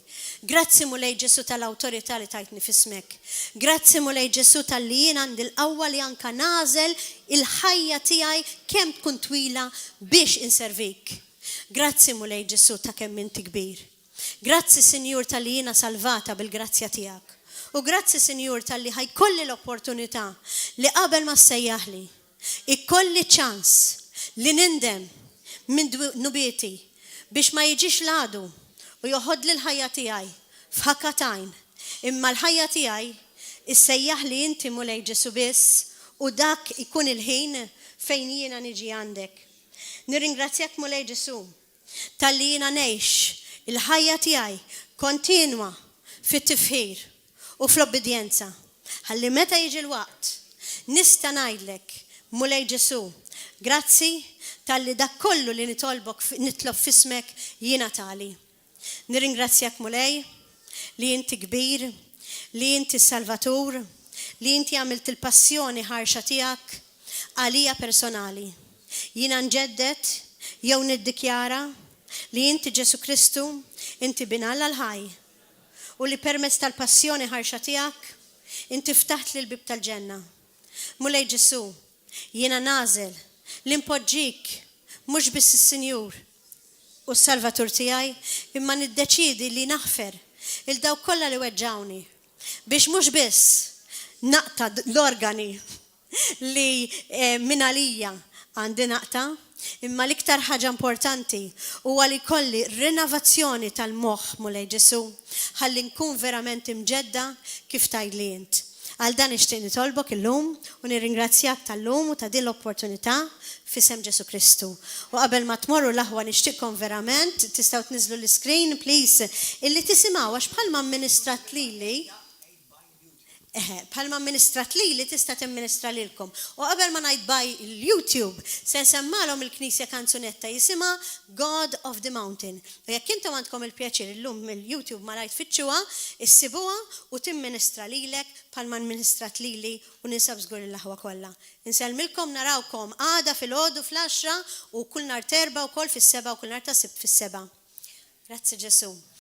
Grazzi mulej Ġesu tal-awtorità li tajtni fismek. Grazzi mulej Ġesu tal-li jien għandi l-qawwa li anka nażel il-ħajja tiegħi kemm tkun twila biex inservik. Grazzi mulej Ġesu ta' kemm inti kbir. Grazzi Sinjur tal-li jiena salvata bil-grazzja tiegħek. U grazzi Sinjur tal-li ħajkolli l-opportunità li qabel ma sejjaħli ikolli ċans li nindem minn nubieti biex ma jiġix l-għadu u joħod li l-ħajja tiegħi f'ħakatajn imma l-ħajja tiegħi issejjaħ li inti mulej Ġesu biss u dak ikun il-ħin fejn jiena niġi għandek. Nirringrazzjak mulej Ġesu tal-li jiena ngħix il-ħajja tiegħi kontinwa fit-tifħir u fl-obbedjenza. Ħalli meta jiġi l-waqt nista' ngħidlek mulej Ġesu, grazzi tal-li dak kollu li nitlob fismek jiena tali. Nirringrazzjak mulej li inti kbir, li inti salvatur, li inti għamilt il-passjoni ħarxa tiegħek għalija personali. Jiena nġeddet jew niddikjara li inti Ġesu Kristu, inti binalla l-ħaj u li permezz tal-passjoni ħarxa tiegħek inti ftaħt li l-bib tal-ġenna. Mulej Ġesu, jiena nażel li npoġġik mhux biss is-Sinjur u s-Salvatur tiegħi imma niddeċiedi li naħfer il daw kollha li weġġawni biex mhux biss naqta l-organi li min għalija għandi naqta imma l-iktar ħaġa importanti huwa li kolli rinnovazzjoni tal-moħħ mulej Ġesu ħalli nkun verament imġedda kif tgħidli int. Għal dan nixtieq nitolbok illum u nirringrazzjak tal-lum u ta' din l-opportunità f'isem Ġesu Kristu. U qabel ma tmorru l-aħwa nixtieqkom verament tistgħu tniżlu l-screen please illi tisimgħu għax bħalma amministrat lili bħalma amministrat li tista' timministra lilkom. U qabel ma ngħid by il-YouTube se nsemmalhom il-Knisja kanzunetta jisimha God of the Mountain. U jekk intom għandkom il-pjaċir illum mill-YouTube ma rajt fitxuha, issibuha u timministra lilek bħalma amministrat lili u ninsab żgur il-aħwa kollha. Insellmilkom narawkom għada fil-għodu fl-10 u kull nhar terba wkoll fis-7 u kull nhar ta' sibt fis-7. Grazzi Ġesu.